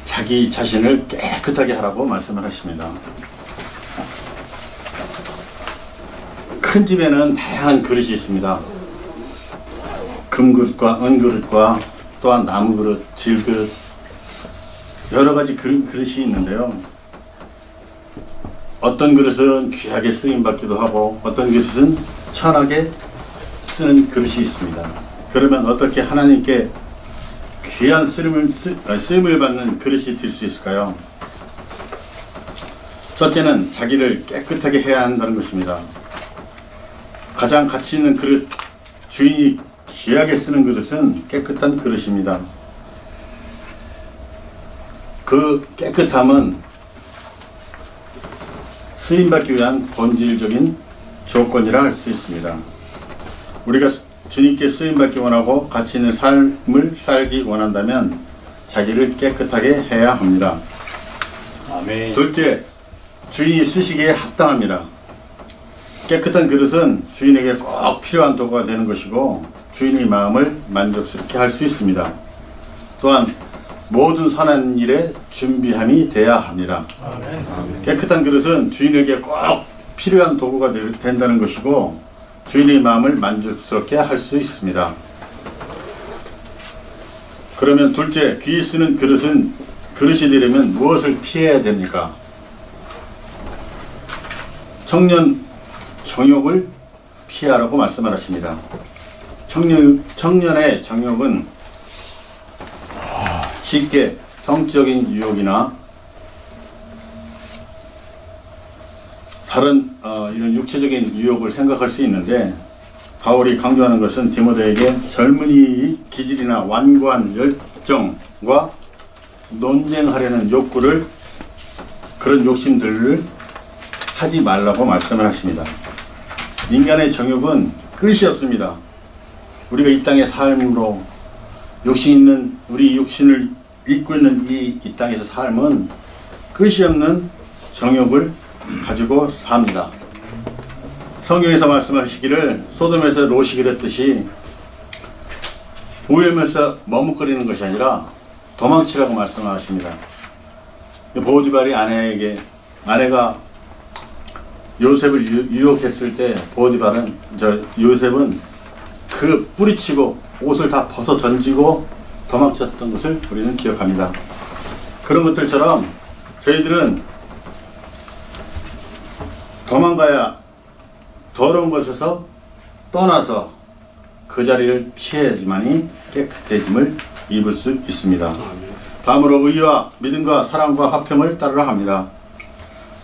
자기 자신을 깨끗하게 하라고 말씀을 하십니다. 큰 집에는 다양한 그릇이 있습니다. 금그릇과 은그릇과 또한 나무그릇, 질그릇 여러 가지 그릇이 있는데요. 어떤 그릇은 귀하게 쓰임받기도 하고 어떤 그릇은 천하게 쓰는 그릇이 있습니다. 그러면 어떻게 하나님께 귀한 쓰임을 받는 그릇이 될 수 있을까요? 첫째는 자기를 깨끗하게 해야 한다는 것입니다. 가장 가치 있는 그릇, 주인이 귀하게 쓰는 그릇은 깨끗한 그릇입니다. 그 깨끗함은 쓰임받기 위한 본질적인 조건이라 할 수 있습니다. 우리가 주님께 쓰임받기 원하고 가치 있는 삶을 살기 원한다면 자기를 깨끗하게 해야 합니다. 아멘. 둘째, 주인이 쓰시기에 합당합니다. 깨끗한 그릇은 주인에게 꼭 필요한 도구가 되는 것이고 주인의 마음을 만족스럽게 할 수 있습니다. 또한 모든 선한 일에 준비함이 돼야 합니다. 아멘. 깨끗한 그릇은 주인에게 꼭 필요한 도구가 된다는 것이고 주인의 마음을 만족스럽게 할 수 있습니다. 그러면 둘째, 귀 쓰는 그릇이 되려면 무엇을 피해야 됩니까? 청년 정욕을 피하라고 말씀을 하십니다. 청년의 정욕은 쉽게 성적인 유혹이나 다른 이런 육체적인 유혹을 생각할 수 있는데 바울이 강조하는 것은 디모데에게 젊은이의 기질이나 완고한 열정과 논쟁하려는 욕구를 그런 욕심들을 하지 말라고 말씀을 하십니다. 인간의 정욕은 끝이 없습니다. 우리가 이 땅의 삶으로 우리 육신을 입고 있는 이 땅에서 삶은 끝이 없는 정욕을 가지고 삽니다. 성경에서 말씀하시기를 소돔에서 롯이 그랬듯이 보혜면서 머뭇거리는 것이 아니라 도망치라고 말씀하십니다. 보디발이 아내가 요셉을 유혹했을 때 요셉은 그 뿌리치고 옷을 다 벗어 던지고 도망쳤던 것을 우리는 기억합니다. 그런 것들처럼 저희들은 도망가야 더러운 것에서 떠나서 그 자리를 피해야지만이 깨끗해짐을 입을 수 있습니다. 다음으로 의와 믿음과 사랑과 화평을 따르라 합니다.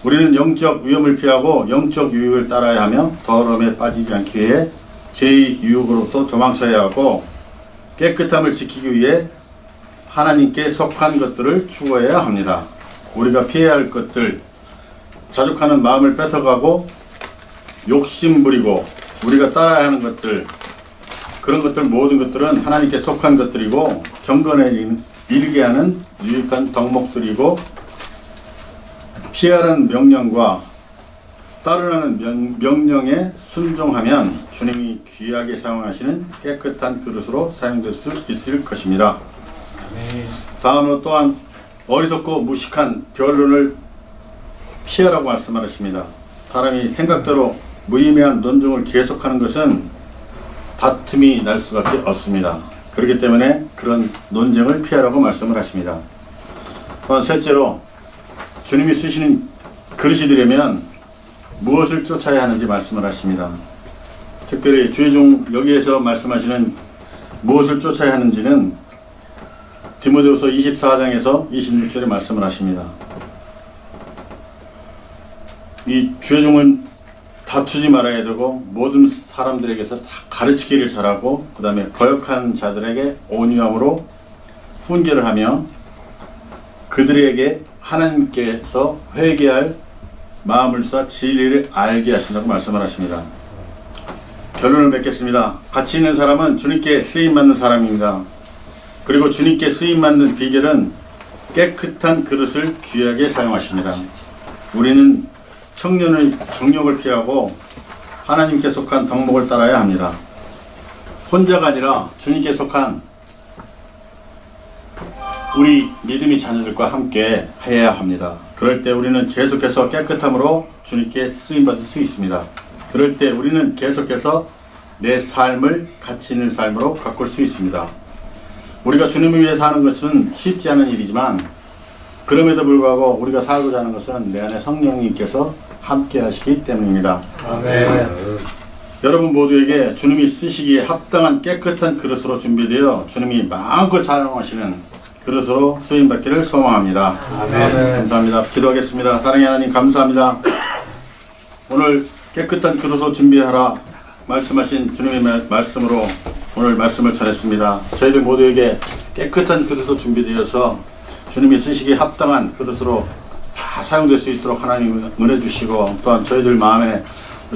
우리는 영적 위험을 피하고 영적 유익을 따라야 하며 더러움에 빠지지 않기 위해 죄의 유혹으로부터 도망쳐야 하고 깨끗함을 지키기 위해 하나님께 속한 것들을 추구해야 합니다. 우리가 피해야 할 것들, 자족하는 마음을 뺏어가고 욕심 부리고 우리가 따라야 하는 것들, 그런 것들 모든 것들은 하나님께 속한 것들이고 경건에 이르게 하는 유익한 덕목들이고 피하라는 명령과 따르라는 명령에 순종하면 주님이 귀하게 사용하시는 깨끗한 그릇으로 사용될 수 있을 것입니다. 다음으로 또한 어리석고 무식한 변론을 피하라고 말씀하십니다. 사람이 생각대로 무의미한 논쟁을 계속하는 것은 다툼이 날 수밖에 없습니다. 그렇기 때문에 그런 논쟁을 피하라고 말씀을 하십니다. 또한 셋째로 주님이 쓰시는 그릇이 되려면 무엇을 쫓아야 하는지 말씀을 하십니다. 특별히 주의 종 여기에서 말씀하시는 무엇을 쫓아야 하는지는 디모데후서 24장에서 26절에 말씀을 하십니다. 이 주의 종은 다투지 말아야 되고 모든 사람들에게서 다 가르치기를 잘하고 그 다음에 거역한 자들에게 온유함으로 훈계를 하며 그들에게 하나님께서 회개할 마음을 쏴 진리를 알게 하신다고 말씀을 하십니다. 결론을 맺겠습니다. 가치 있는 사람은 주님께 쓰임받는 사람입니다. 그리고 주님께 쓰임받는 비결은 깨끗한 그릇을 귀하게 사용하십니다. 우리는 청년의 정욕을 피하고 하나님께 속한 덕목을 따라야 합니다. 혼자가 아니라 주님께 속한 우리 믿음의 자녀들과 함께 해야 합니다. 그럴 때 우리는 계속해서 깨끗함으로 주님께 쓰임받을 수 있습니다. 그럴 때 우리는 계속해서 내 삶을 가치 있는 삶으로 가꿀 수 있습니다. 우리가 주님을 위해 사는 것은 쉽지 않은 일이지만 그럼에도 불구하고 우리가 살고자 하는 것은 내 안에 성령님께서 함께 하시기 때문입니다. 아멘. 여러분 모두에게 주님이 쓰시기에 합당한 깨끗한 그릇으로 준비되어 주님이 마음껏 사용하시는 그릇으로 쓰임받기를 소망합니다. 아멘. 감사합니다. 기도하겠습니다. 사랑의 하나님 감사합니다. 오늘 깨끗한 그릇으로 준비하라 말씀하신 주님의 말씀으로 오늘 말씀을 전했습니다. 저희들 모두에게 깨끗한 그릇으로 준비되어서 주님이 쓰시기에 합당한 그릇으로 다 사용될 수 있도록 하나님 은혜 주시고 또한 저희들 마음에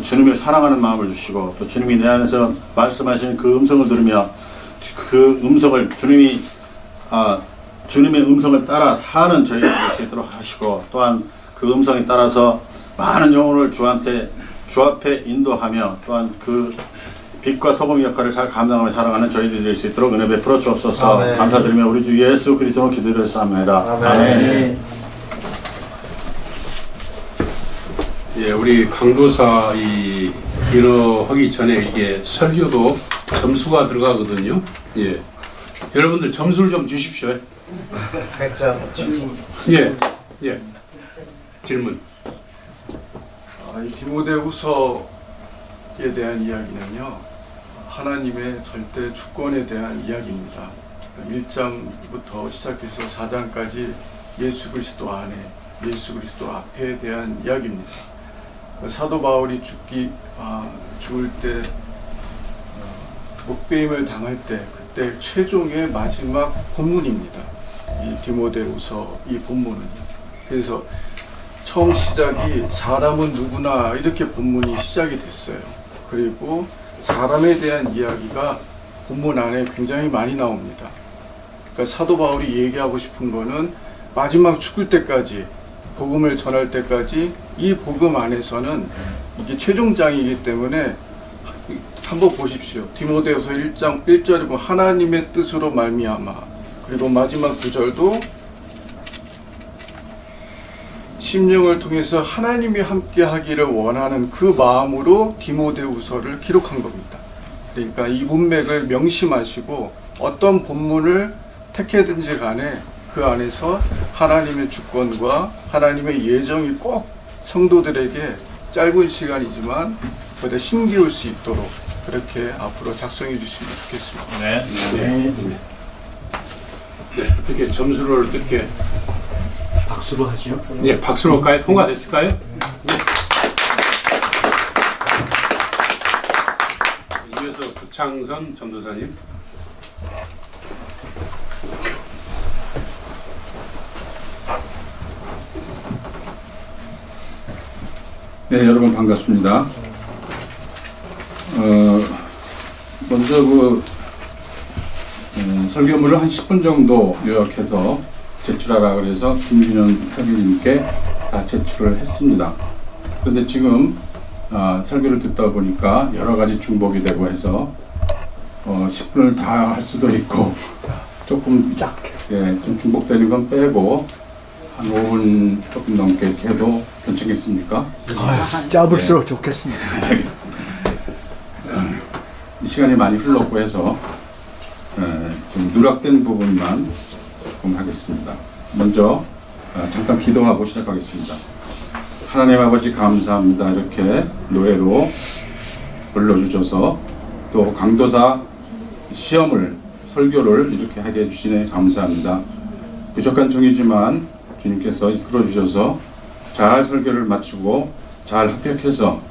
주님을 사랑하는 마음을 주시고 또 주님이 내 안에서 말씀하시는 그 음성을 들으며 그 음성을 주님의 음성을 따라 사는 저희가 될 수 있도록 하시고 또한 그 음성에 따라서 많은 영혼을 주 앞에 인도하며 또한 그 빛과 소금 역할을 잘 감당하며 살아가는 저희들이 될 수 있도록 은혜 베풀어 주옵소서. 아멘. 감사드리며 우리 주 예수 그리스도로 기도드렸습니다. 아멘. 예, 우리 강도사 인어하기 전에 이게 설교도 점수가 들어가거든요. 예, 여러분들 점수를 좀 주십시오. 100점. 예, 질문. 이 디모데후서에 대한 이야기는요, 하나님의 절대 주권에 대한 이야기입니다. 1장부터 시작해서 4장까지 예수 그리스도 안에, 예수 그리스도 앞에 대한 이야기입니다. 사도 바울이 죽을 때 목배임을 당할 때 그때 최종의 마지막 본문입니다. 이 디모데후서 이 본문은. 그래서 처음 시작이 사람은 누구나 이렇게 본문이 시작이 됐어요. 그리고 사람에 대한 이야기가 본문 안에 굉장히 많이 나옵니다. 그러니까 사도 바울이 얘기하고 싶은 거는 마지막 죽을 때까지 복음을 전할 때까지 이 복음 안에서는 이게 최종장이기 때문에 한번 보십시오. 디모데후서 1장 1절에 보면 하나님의 뜻으로 말미암아, 그리고 마지막 9절도 심령을 통해서 하나님이 함께 하기를 원하는 그 마음으로 디모데후서를 기록한 겁니다. 그러니까 이 문맥을 명심하시고 어떤 본문을 택해든지 간에 그 안에서 하나님의 주권과 하나님의 예정이 꼭 성도들에게 짧은 시간이지만 그때 심기울 수 있도록 그렇게 앞으로 작성해 주시면 좋겠습니다. 네. 어떻게 점수를 어떻게 박수로 하죠. 네, 박수로까지 통과됐을까요? 네. 이어서 구창선 전도사님. 네, 여러분 반갑습니다. 먼저 설교물을 한 10분 정도 요약해서 제출하라 그래서 김준현 설교님께 다 제출을 했습니다. 그런데 지금 설교를 듣다 보니까 여러 가지 중복이 되고 해서 10분을 다 할 수도 있고 조금 좀 중복되는 건 빼고 한 5분 조금 넘게 이렇게 해도 괜찮겠습니까? 짧을수록 좋겠습니다. 이 시간이 많이 흘렀고 해서 좀 누락된 부분만 조금 하겠습니다. 먼저 잠깐 기도하고 시작하겠습니다. 하나님 아버지 감사합니다. 이렇게 노예로 불러주셔서 또 강도사 시험을 설교를 이렇게 하게 해주시네 감사합니다. 부족한 종이지만 주님께서 이끌어 주셔서 잘 설교를 마치고 잘 합격해서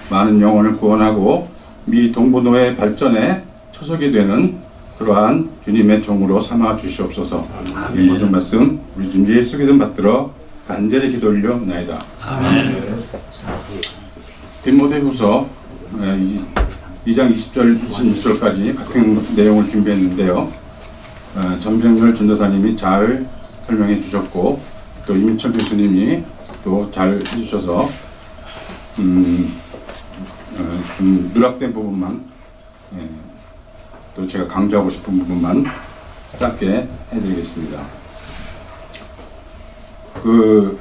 많은 영혼을 구원하고 미 동부노회 발전에 초석이 되는 그러한 주님의 종으로 삼아 주시옵소서. 이 모든 말씀 우리 주님 예수 그리스도 받들어 간절히 기도 올려나이다. 아멘. 디모데후서 2장 20절 26절까지 같은 내용을 준비했는데요. 전병렬 전도사님이 잘 설명해 주셨고 또 이민철 교수님이 또 잘 해주셔서 좀 누락된 부분만 또 제가 강조하고 싶은 부분만 짧게 해드리겠습니다. 그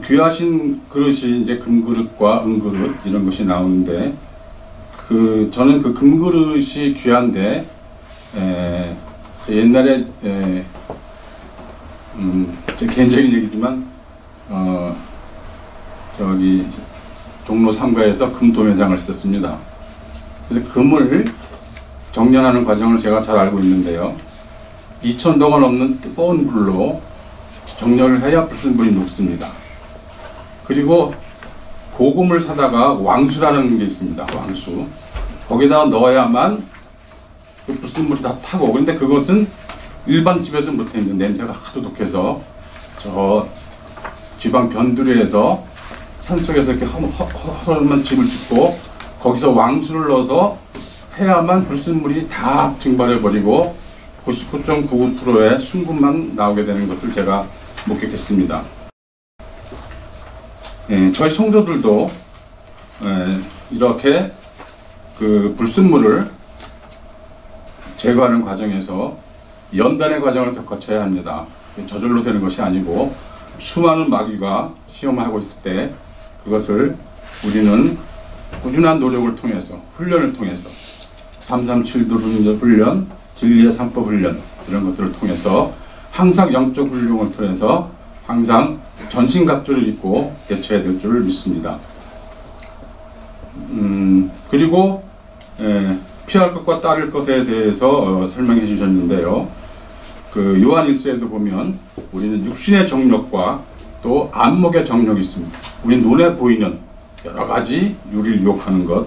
귀하신 그릇이 이제 금그릇과 은그릇 이런 것이 나오는데 저는 그 금그릇이 귀한데 옛날에 제 개인적인 얘기지만 저기 종로 3가에서 금도매장을 썼습니다. 그래서 금을 정련하는 과정을 제가 잘 알고 있는데요. 2000도가 넘는 뜨거운 불로 정렬을 해야 불순물이 녹습니다. 그리고 고금을 사다가 왕수라는 게 있습니다. 왕수. 거기다가 넣어야만 그 불순물이 다 타고. 근데 그것은 일반 집에서 못했는데 냄새가 하도 독해서 저 지방 변두리에서 산속에서 이렇게 허름한 집을 짓고 거기서 왕수를 넣어서 해야만 불순물이 다 증발해버리고 99.99%의 순금만 나오게 되는 것을 제가 목격했습니다. 저희 성도들도 이렇게 그 불순물을 제거하는 과정에서 연단의 과정을 거쳐야 합니다. 저절로 되는 것이 아니고 수많은 마귀가 시험을 하고 있을 때 그것을 우리는 꾸준한 노력을 통해서 훈련을 통해서 337도 훈련, 진리의 3법 훈련 이런 것들을 통해서 항상 영적 훈련을 통해서 항상 전신갑주를 입고 대처해야 될 줄을 믿습니다. 그리고 피할 것과 따를 것에 대해서 설명해 주셨는데요. 그 요한일서에도 보면 우리는 육신의 정욕과 또 안목의 정욕이 있습니다. 우리 눈에 보이는 여러 가지 유리를 유혹하는 것,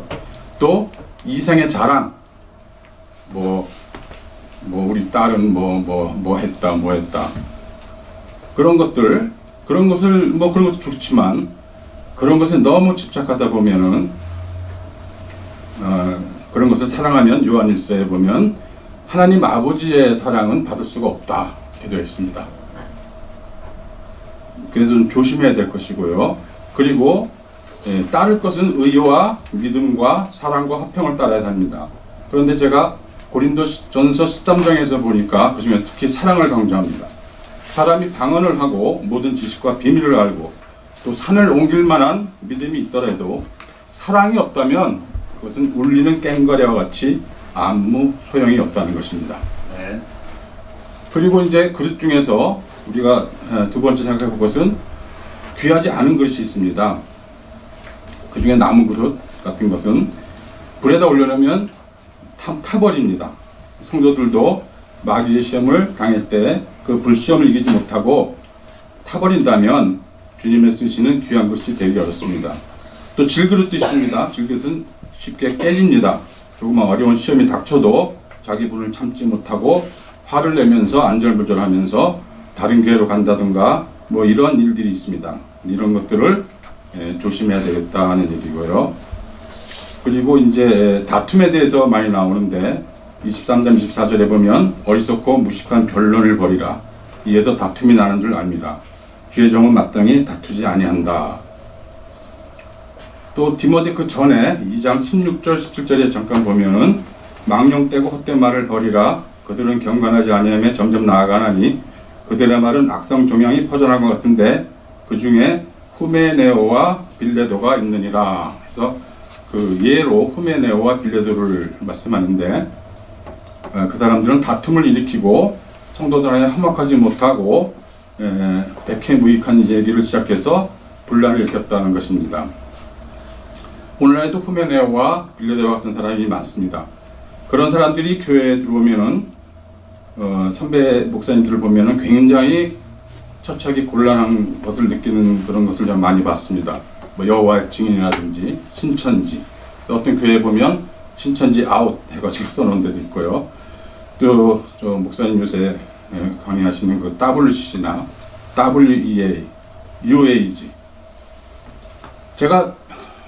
또 이생의 자랑, 우리 딸은 뭐 했다 그런 것들, 그런 것도 좋지만 그런 것에 너무 집착하다 보면은 그런 것을 사랑하면 요한일서에 보면 하나님 아버지의 사랑은 받을 수가 없다 이렇게 되어 있습니다. 그래서 좀 조심해야 될 것이고요. 그리고 따를 것은 의와 믿음과 사랑과 화평을 따라야 합니다. 그런데 제가 고린도전서 13장에서 보니까 그 중에서 특히 사랑을 강조합니다. 사람이 방언을 하고 모든 지식과 비밀을 알고 또 산을 옮길 만한 믿음이 있더라도 사랑이 없다면 그것은 울리는 꽹과리와 같이 아무 소용이 없다는 것입니다. 네. 그리고 이제 그릇 중에서 우리가 두 번째 생각해 볼 것은 귀하지 않은 그릇이 있습니다. 그 중에 나무 그릇 같은 것은 불에다 올려놓으면 타버립니다. 성도들도 마귀의 시험을 당할 때 그 불시험을 이기지 못하고 타버린다면 주님의 쓰시는 귀한 것이 되기 어렵습니다. 또 질그릇도 있습니다. 질그릇은 쉽게 깨집니다. 조그만 어려운 시험이 닥쳐도 자기 분을 참지 못하고 화를 내면서 안절부절하면서 다른 교회로 간다든가 뭐 이런 일들이 있습니다. 이런 것들을 조심해야 되겠다는 얘기고요. 그리고 이제 다툼에 대해서 많이 나오는데 23장 24절에 보면 어리석고 무식한 변론을 벌이라. 이에서 다툼이 나는 줄 압니다. 주의 종은 마땅히 다투지 아니한다. 또 디모데 그 전에 2장 16절 17절에 잠깐 보면은 망령되고 헛된 말을 버리라. 그들은 경건하지 아니하며 점점 나아가나니 그들의 말은 악성 종양이 퍼져나간 것 같은데 그 중에 후메네오와 빌레도가 있느니라. 그래서 그 예로 후메네오와 빌레도를 말씀하는데 그 사람들은 다툼을 일으키고 성도들에게 화목하지 못하고 백해무익한 얘기를 시작해서 분란을 일으켰다는 것입니다. 오늘날에도 후메네오와 빌레도와 같은 사람이 많습니다. 그런 사람들이 교회에 들어오면은 선배 목사님들을 보면은 굉장히 처참하게 곤란한 것을 느끼는 그런 것을 좀 많이 봤습니다. 뭐 여호와의 증인이라든지 신천지, 어떤 교회에 보면 신천지 아웃 해가지고 써놓은 데도 있고요. 또 저 목사님 요새 강의하시는 그 WC나 WEA, UAG. 제가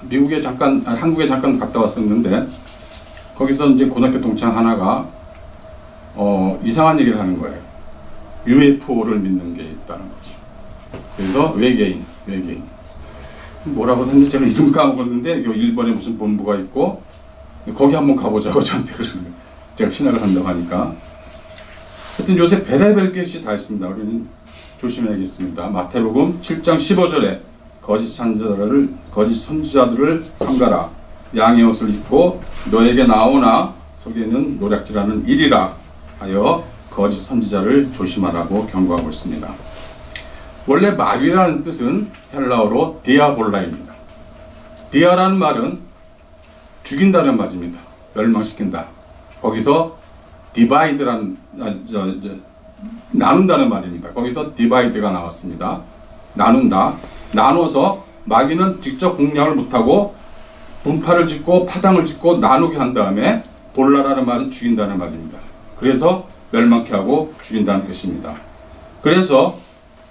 미국에 잠깐, 한국에 잠깐 갔다 왔었는데 거기서 이제 고등학교 동창 하나가 이상한 얘기를 하는 거예요. UFO를 믿는 게 있다는 거죠. 그래서 외계인. 뭐라고 했는지 제가 이름 까먹었는데 일본에 무슨 본부가 있고 거기 한번 가보자고 저한테 그러는 거예요. 제가 신학을 한다고 하니까. 하여튼 요새 별의별 것이 다 있습니다. 우리는 조심해야겠습니다. 마태복음 7장 15절에 거짓 선지자들을 삼가라. 양의 옷을 입고 너에게 나오나 속에는 노략질하는 일이라 하여 거짓 선지자를 조심하라고 경고하고 있습니다. 원래 마귀라는 뜻은 헬라어로 디아볼라입니다. 디아라는 말은 죽인다는 말입니다. 멸망시킨다. 거기서 디바이드라는 나눈다는 말입니다. 거기서 디바이드가 나왔습니다. 나눈다. 나눠서 마귀는 직접 공략을 못하고 분파를 짓고 파당을 짓고 나누게 한 다음에 볼라라는 말은 죽인다는 말입니다. 그래서 멸망케 하고 죽인다는 뜻입니다. 그래서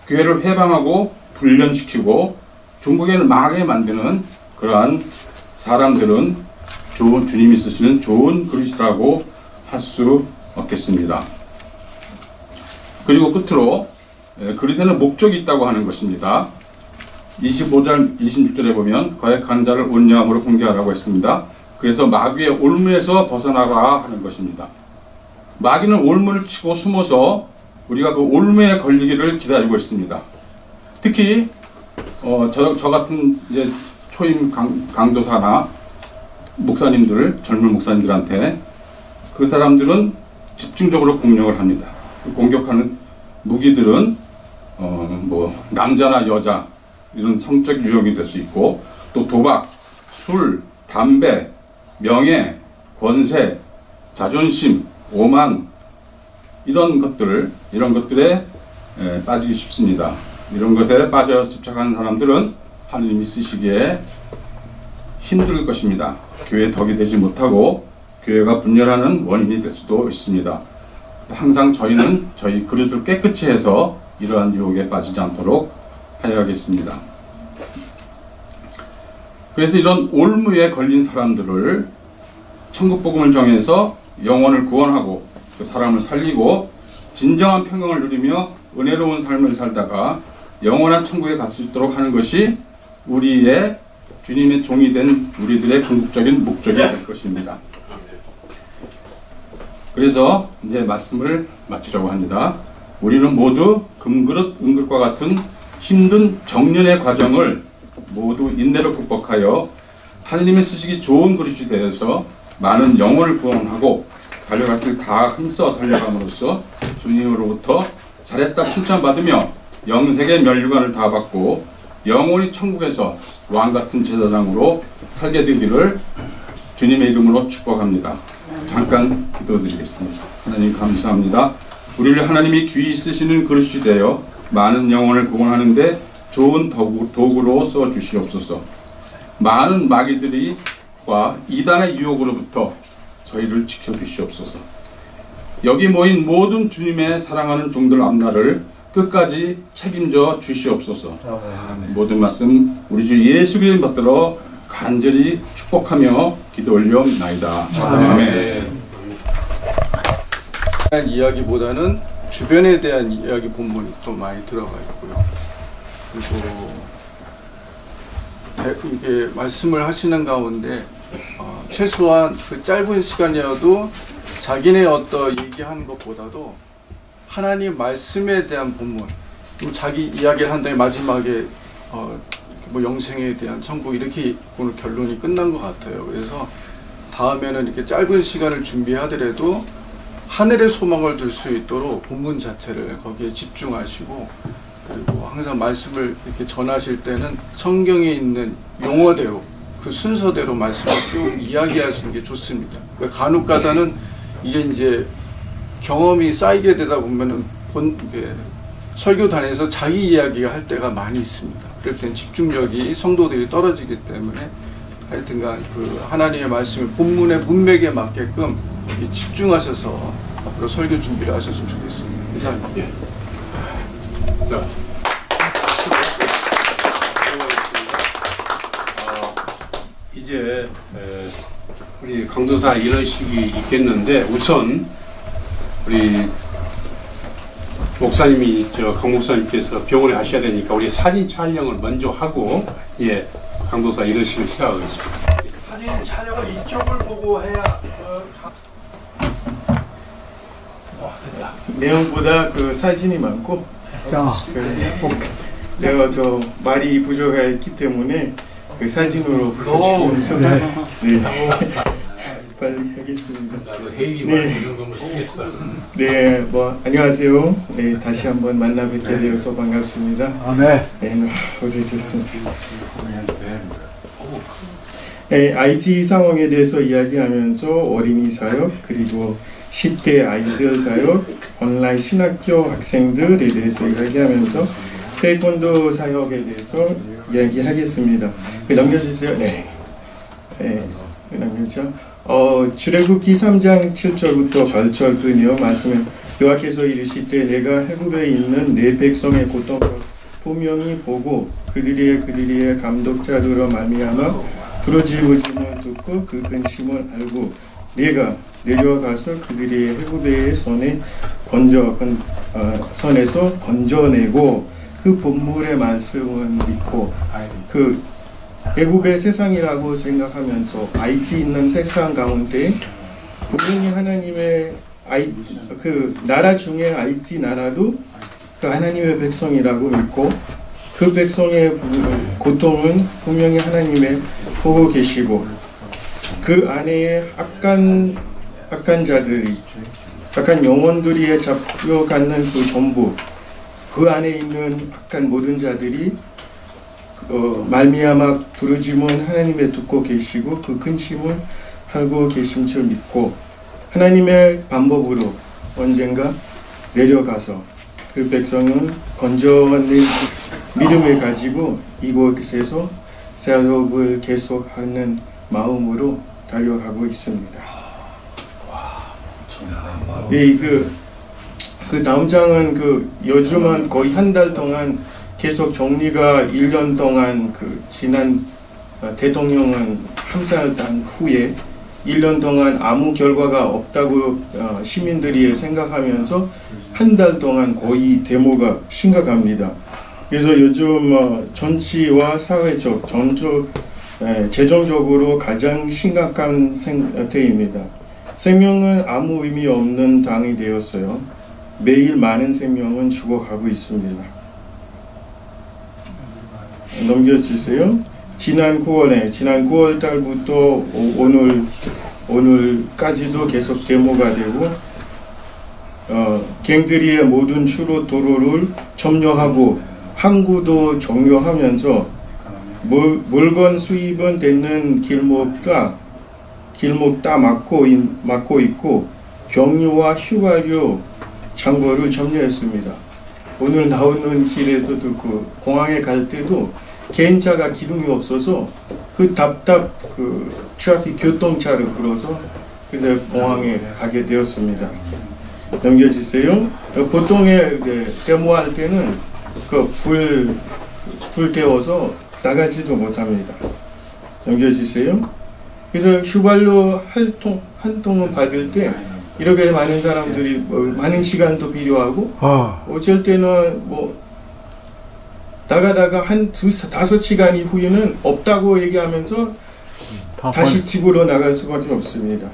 교회를 해방하고 불련시키고 종국을 망하게 만드는 그러한 사람들은 주님이 쓰시는 좋은 그릇이라고 할 수 없겠습니다. 그리고 끝으로 그릇에는 목적이 있다고 하는 것입니다. 25절 26절에 보면 거액한 자를 온유함으로 훈계하라고 했습니다. 그래서 마귀의 올무에서 벗어나라 하는 것입니다. 마귀는 올무를 치고 숨어서 우리가 그 올무에 걸리기를 기다리고 있습니다. 특히 저 같은 이제 초임 강도사나 목사님들, 젊은 목사님들한테 그 사람들은 집중적으로 공격을 합니다. 공격하는 무기들은 뭐 남자나 여자 이런 성적 유형이 될 수 있고 또 도박, 술, 담배, 명예, 권세, 자존심, 오만 이런 것들에 빠지기 쉽습니다. 이런 것에 빠져 집착하는 사람들은 하느님이 쓰시기에 힘들 것입니다. 교회에 덕이 되지 못하고 교회가 분열하는 원인이 될 수도 있습니다. 항상 저희는 저희 그릇을 깨끗이 해서 이러한 유혹에 빠지지 않도록 하여야겠습니다. 그래서 이런 올무에 걸린 사람들을 천국복음을 정해서 영혼을 구원하고 그 사람을 살리고 진정한 평강을 누리며 은혜로운 삶을 살다가 영원한 천국에 갈 수 있도록 하는 것이 우리의 주님의 종이 된 우리들의 궁극적인 목적이 될 것입니다. 그래서 이제 말씀을 마치려고 합니다. 우리는 모두 금그릇 은그릇과 같은 힘든 정년의 과정을 모두 인내로 극복하여 하느님의 쓰시기 좋은 그릇이 되어서 많은 영혼을 구원하고 달려갈 길 다 힘써 달려감으로써 주님으로부터 잘했다 칭찬받으며 영생의 면류관을 다 받고 영원히 천국에서 왕같은 제사장으로 살게 되기를 주님의 이름으로 축복합니다. 잠깐 기도드리겠습니다. 하나님 감사합니다. 우리를 하나님이 귀히 쓰시는 그릇이 되어 많은 영혼을 구원하는 데 좋은 도구로 써주시옵소서. 많은 마귀들과 이단의 유혹으로부터 저희를 지켜주시옵소서. 여기 모인 모든 주님의 사랑하는 종들 앞날을 끝까지 책임져 주시옵소서. 모든 말씀 우리 주 예수 그리스도 받들어 간절히 축복하며 기도 올려옵나이다. 아멘. 이야기보다는 주변에 대한 이야기 본문이 또 많이 들어가 있고요. 그리고 이게 말씀을 하시는 가운데 최소한 그 짧은 시간이어도 자기네 얘기하는 것보다도 하나님 말씀에 대한 본문, 자기 이야기를 한 다음에 마지막에 뭐 영생에 대한 천국 이렇게 오늘 결론이 끝난 것 같아요. 그래서 다음에는 이렇게 짧은 시간을 준비하더라도 하늘의 소망을 들 수 있도록 본문 자체를 거기에 집중하시고, 그리고 항상 말씀을 이렇게 전하실 때는 성경에 있는 용어대로 그 순서대로 말씀을 쭉 이야기하시는 게 좋습니다. 간혹가다는 이게 이제 경험이 쌓이게 되다 보면은 설교단에서 자기 이야기가 할 때가 많이 있습니다. 그럴 땐 집중력이 성도들이 떨어지기 때문에 하여튼간 그 하나님의 말씀을 본문의 문맥에 맞게끔 집중하셔서 앞으로 설교 준비를 하셨으면 좋겠습니다. 이상입니다. 예. 자, 이제 우리 강도사 이러시기 있겠는데 우선 우리 목사님이 강 목사님께서 병원에 가셔야 되니까 우리 사진 촬영을 먼저 하고 강도사 이러시기를 시작하겠습니다. 사진 촬영을 이쪽을 보고 해야 됐다. 내용보다 그 사진이 많고 내가 말이 부족했기 때문에 그 사진으로 보여주면서 네. 빨리 하겠습니다. 나도 회의만 이런 거면 쓰겠어. 네, 안녕하세요. 네, 다시 한번 만나 뵙게 되어서 반갑습니다. 네, 오래됐습니다. 네, IT 상황에 대해서 이야기하면서 어린이 사역, 그리고 10대 아이들 사역, 온라인 신학교 학생들에 대해서 이야기하면서 태권도 사역에 대해서 이야기하겠습니다. 넘겨주세요. 네. 넘겨주세요. 출애굽기 3장 7절부터 8절 그 내용 말씀은 여호와께서 이르시되 내가 해굽에 있는 내 백성의 고통을 분명히 보고 그들의 감독자들로 말미암아 부르짖음을 듣고 그 근심을 알고 내가 내려가서 그들의 해굽의 손에서 건져내고 그 본물의 말씀을 믿고 그 애굽의 세상이라고 생각하면서 IT 있는 세상 가운데 분명히 하나님의 그 나라 중에 IT 나라도 그 하나님의 백성이라고 믿고 그 백성의 고통은 분명히 하나님의 보고 계시고 그 안에 악한 자들이 악한 영혼들이 잡혀가는 그 전부 그 안에 있는 악한 모든 자들이 말미암아 부르짖음은 하나님의 듣고 계시고 그 근심을 하고 계신 줄 믿고 하나님의 방법으로 언젠가 내려가서 그 백성은 건져낸 믿음을 가지고 이곳에서 사역을 계속하는 마음으로 달려가고 있습니다. 그 다음 장은 요즘은 거의 한 달 동안 계속 정리가 1년 동안 지난 대통령은 함사한 후에 1년 동안 아무 결과가 없다고 시민들이 생각하면서 한 달 동안 거의 데모가 심각합니다. 그래서 요즘 정치와 사회적, 재정적으로 가장 심각한 때입니다. 생명은 아무 의미 없는 당이 되었어요. 매일 많은 생명은 죽어가고 있습니다. 넘겨주세요. 지난 9월 달부터 오늘까지도 계속 데모가 되고 갱들이의 모든 주로 도로를 점령하고 항구도 점령하면서 물건 수입은 되는 길목 다 막고 있고 경유와 휘발유 창고를 점령했습니다. 오늘 나오는 길에서도 그 공항에 갈 때도 개인차가 기름이 없어서 그 트래픽 교통차를 불러서 그래서 공항에 가게 되었습니다. 넘겨주세요. 보통의 데모할 때는 불 태워서 나가지도 못합니다. 넘겨주세요. 그래서 휘발유 한 통을 받을 때 이렇게 많은 사람들이 많은 시간도 필요하고 어쩔 때는 나가다가 한 5시간 이후에는 없다고 얘기하면서 다시 집으로 나갈 수밖에 없습니다.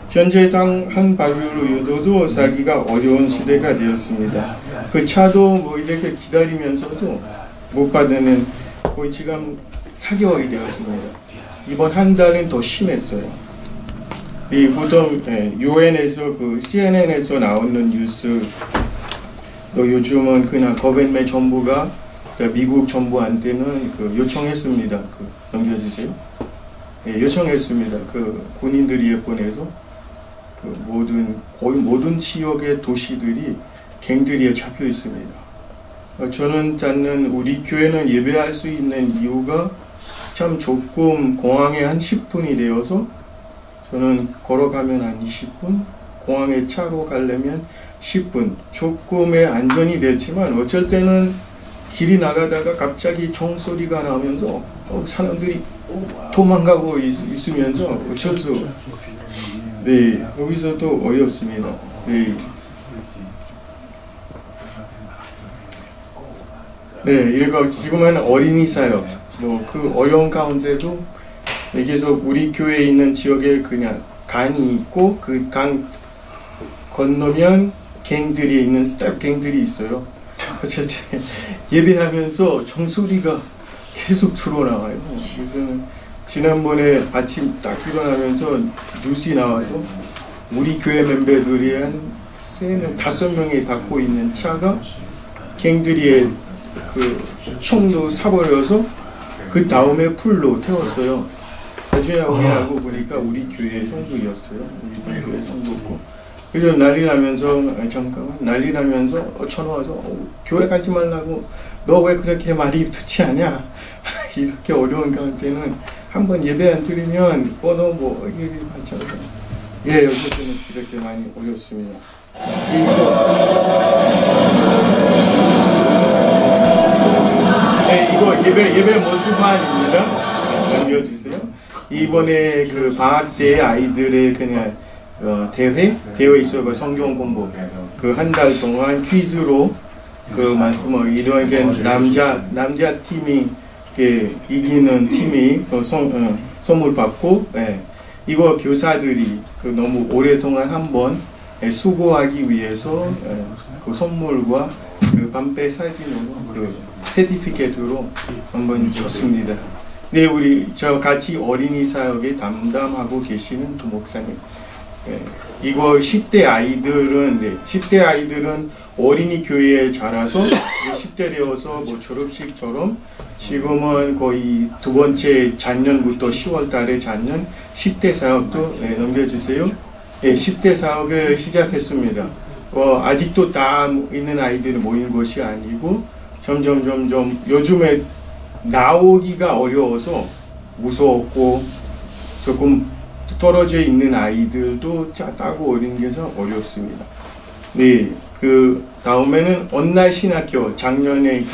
현재 한 발유로도 사기가 어려운 시대가 되었습니다. 그 차도 이렇게 기다리면서도 못 받는 거의 지금 4개월이 되었습니다. 이번 한 달은 더 심했어요. 보통 UN에서 CNN에서 나오는 뉴스 요즘은 그냥 거ቨ먼트 정부가 미국 정부한테는 요청했습니다. 넘겨주세요. 요청했습니다. 군인들이 보내서 거의 모든 지역의 도시들이 갱들이 잡혀 있습니다. 저는 찾는 우리 교회는 예배할 수 있는 이유가 참 조금 공항에 한 10분이 되어서 저는 걸어가면 한 20분, 공항에 차로 가려면 10분. 조금의 안전이 됐지만 어쩔 때는 길이 나가다가 갑자기 총소리가 나면서 사람들이 도망가고 있으면서 어쩔 수 거기서도 어렵습니다. 이거 지금은 어린이 사역, 그 어려운 가운데도 계속 우리 교회에 있는 지역에 그냥 강이 있고 그 강 건너면 갱들이 있는 스텝 갱들이 있어요. 어쩔 때 예배하면서 총소리가 계속 들어나와요. 그래서 지난번에 아침 딱 일어나면서 뉴스이 나와서 우리 교회 멤버들이 한 3명, 5명이 갖고 있는 차가 갱들이 총도 사버려서 그 다음에 풀로 태웠어요. 나중에 알고 보니까 우리 교회 성도였어요. 우리 교회 성도고. 그래서 난리 나면서 전화와서 교회 가지 말라고, 너 왜 그렇게 말이 듣지 않냐? 이렇게 어려운 가운데는 한번 예배 안 드리면 너 이게 많잖아요. 어쨌든 이렇게 많이 어렵습니다. 이거 예배 모습만입니다. 넘겨주세요. 이번에 방학 때 아이들의 그냥 대회 있어요. 성경 공부 한 달 동안 퀴즈로 이런 남자 팀이 이기는 팀이 선물 받고 이거 교사들이 너무 오랫동안 한번 수고하기 위해서 선물과 반패 사진으로 세티피케트로 한번 줬습니다. 저 같이 어린이 사역에 담당하고 계시는 두 목사님. 이거 10대 아이들은 어린이 교회에 자라서 10대 되어서 졸업식처럼 지금은 거의 두 번째 작년부터 10월 달에 작년 10대 사역도 넘겨주세요. 10대 사역을 시작했습니다. 아직도 다 있는 아이들이 모인 것이 아니고 점점 요즘에 나오기가 어려워서 무서웠고 조금 떨어져 있는 아이들도 따고 어린 게서 어렵습니다. 그 다음에는 온라인 신학교, 작년에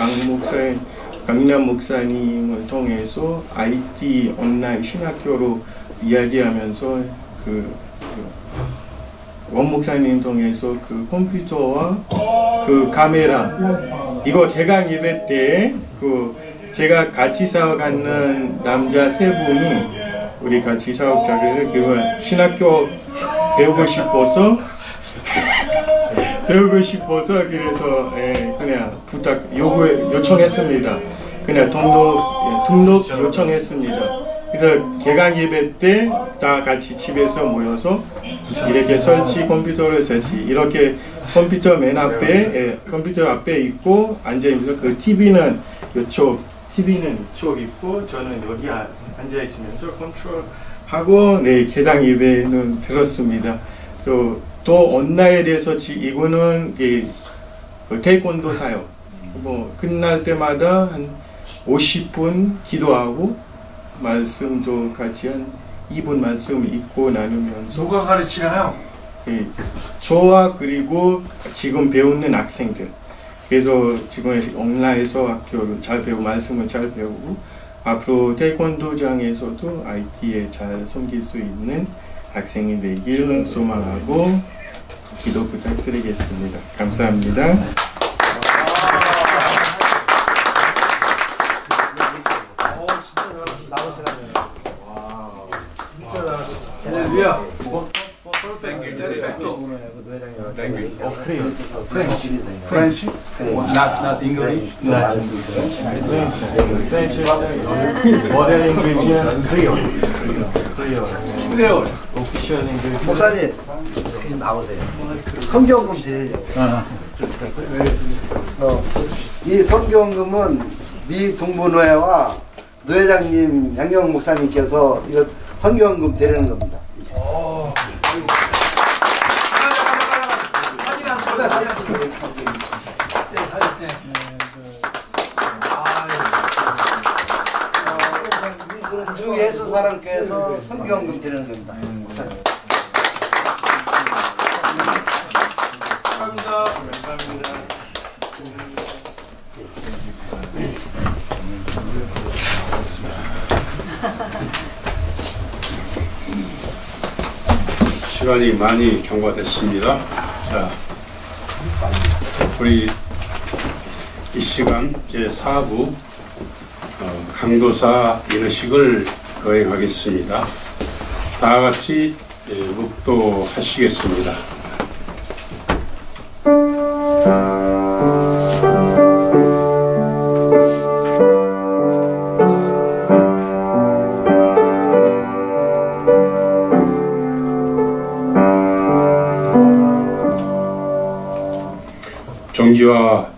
강남 목사님을 통해서 IT 온라인 신학교로 이야기하면서 원 목사님 통해서 컴퓨터와 카메라, 이거 대강 예배 때 제가 같이 사역하는 남자 3분이 우리 같이 사역자를 신학교 배우고 싶어서 그래서 그냥 요청했습니다. 그냥 등록 요청했습니다. 그래서 개강 예배 때 다 같이 집에서 모여서 이렇게 컴퓨터를 설치, 이렇게 컴퓨터 맨 앞에 컴퓨터 앞에 있고 앉아있면서 그 TV는 이쪽 있고 저는 여기 앉아있으면서 컨트롤하고 개강 예배는 들었습니다. 또 온라인에서 이거는 태권도 사역 끝날 때마다 한 50분 기도하고 말씀도 같이 한 2분 말씀 읽고 나누면서. 누가 가르치나요? 저와 그리고 지금 배우는 학생들. 그래서 지금 온라인에서 학교를 잘 배우고 말씀을 잘 배우고 앞으로 태권도장에서도 IT에 잘 섬길 수 있는 학생이 되길 소망하고 기도 부탁드리겠습니다. 감사합니다. French? Not English? French. Modern English? Creole. Official English. 목사님 나오세요. 성경금 드리려고. 이 성경금은 미 동부노회와 노회장님 양경 목사님께서 이거 성경금 드리는 겁니다. 주 예수 사랑교회에서 성경금 드리는 겁니다. 목사님. 감사합니다. 시간이 많이 경과됐습니다. 자, 우리 이 시간 제4부 강도사 인의식을 거행하겠습니다. 다 같이 묵도하시겠습니다. 존귀와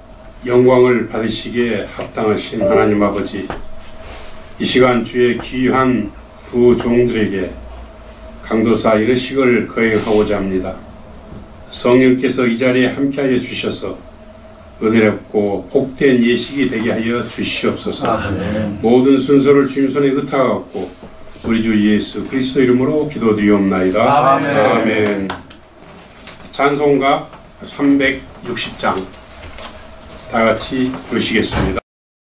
영광을 받으시기에 합당하신 하나님 아버지, 이 시간 주의 귀한 두 종들에게 강도사 인의식을 거행하고자 합니다. 성령께서 이 자리에 함께하여 주셔서 은혜롭고 복된 예식이 되게 하여 주시옵소서. 모든 순서를 주님 손에 의탁하고 우리 주 예수 그리스도 이름으로 기도드리옵나이다. 아멘. 찬송가 360장 다 같이 부르시겠습니다.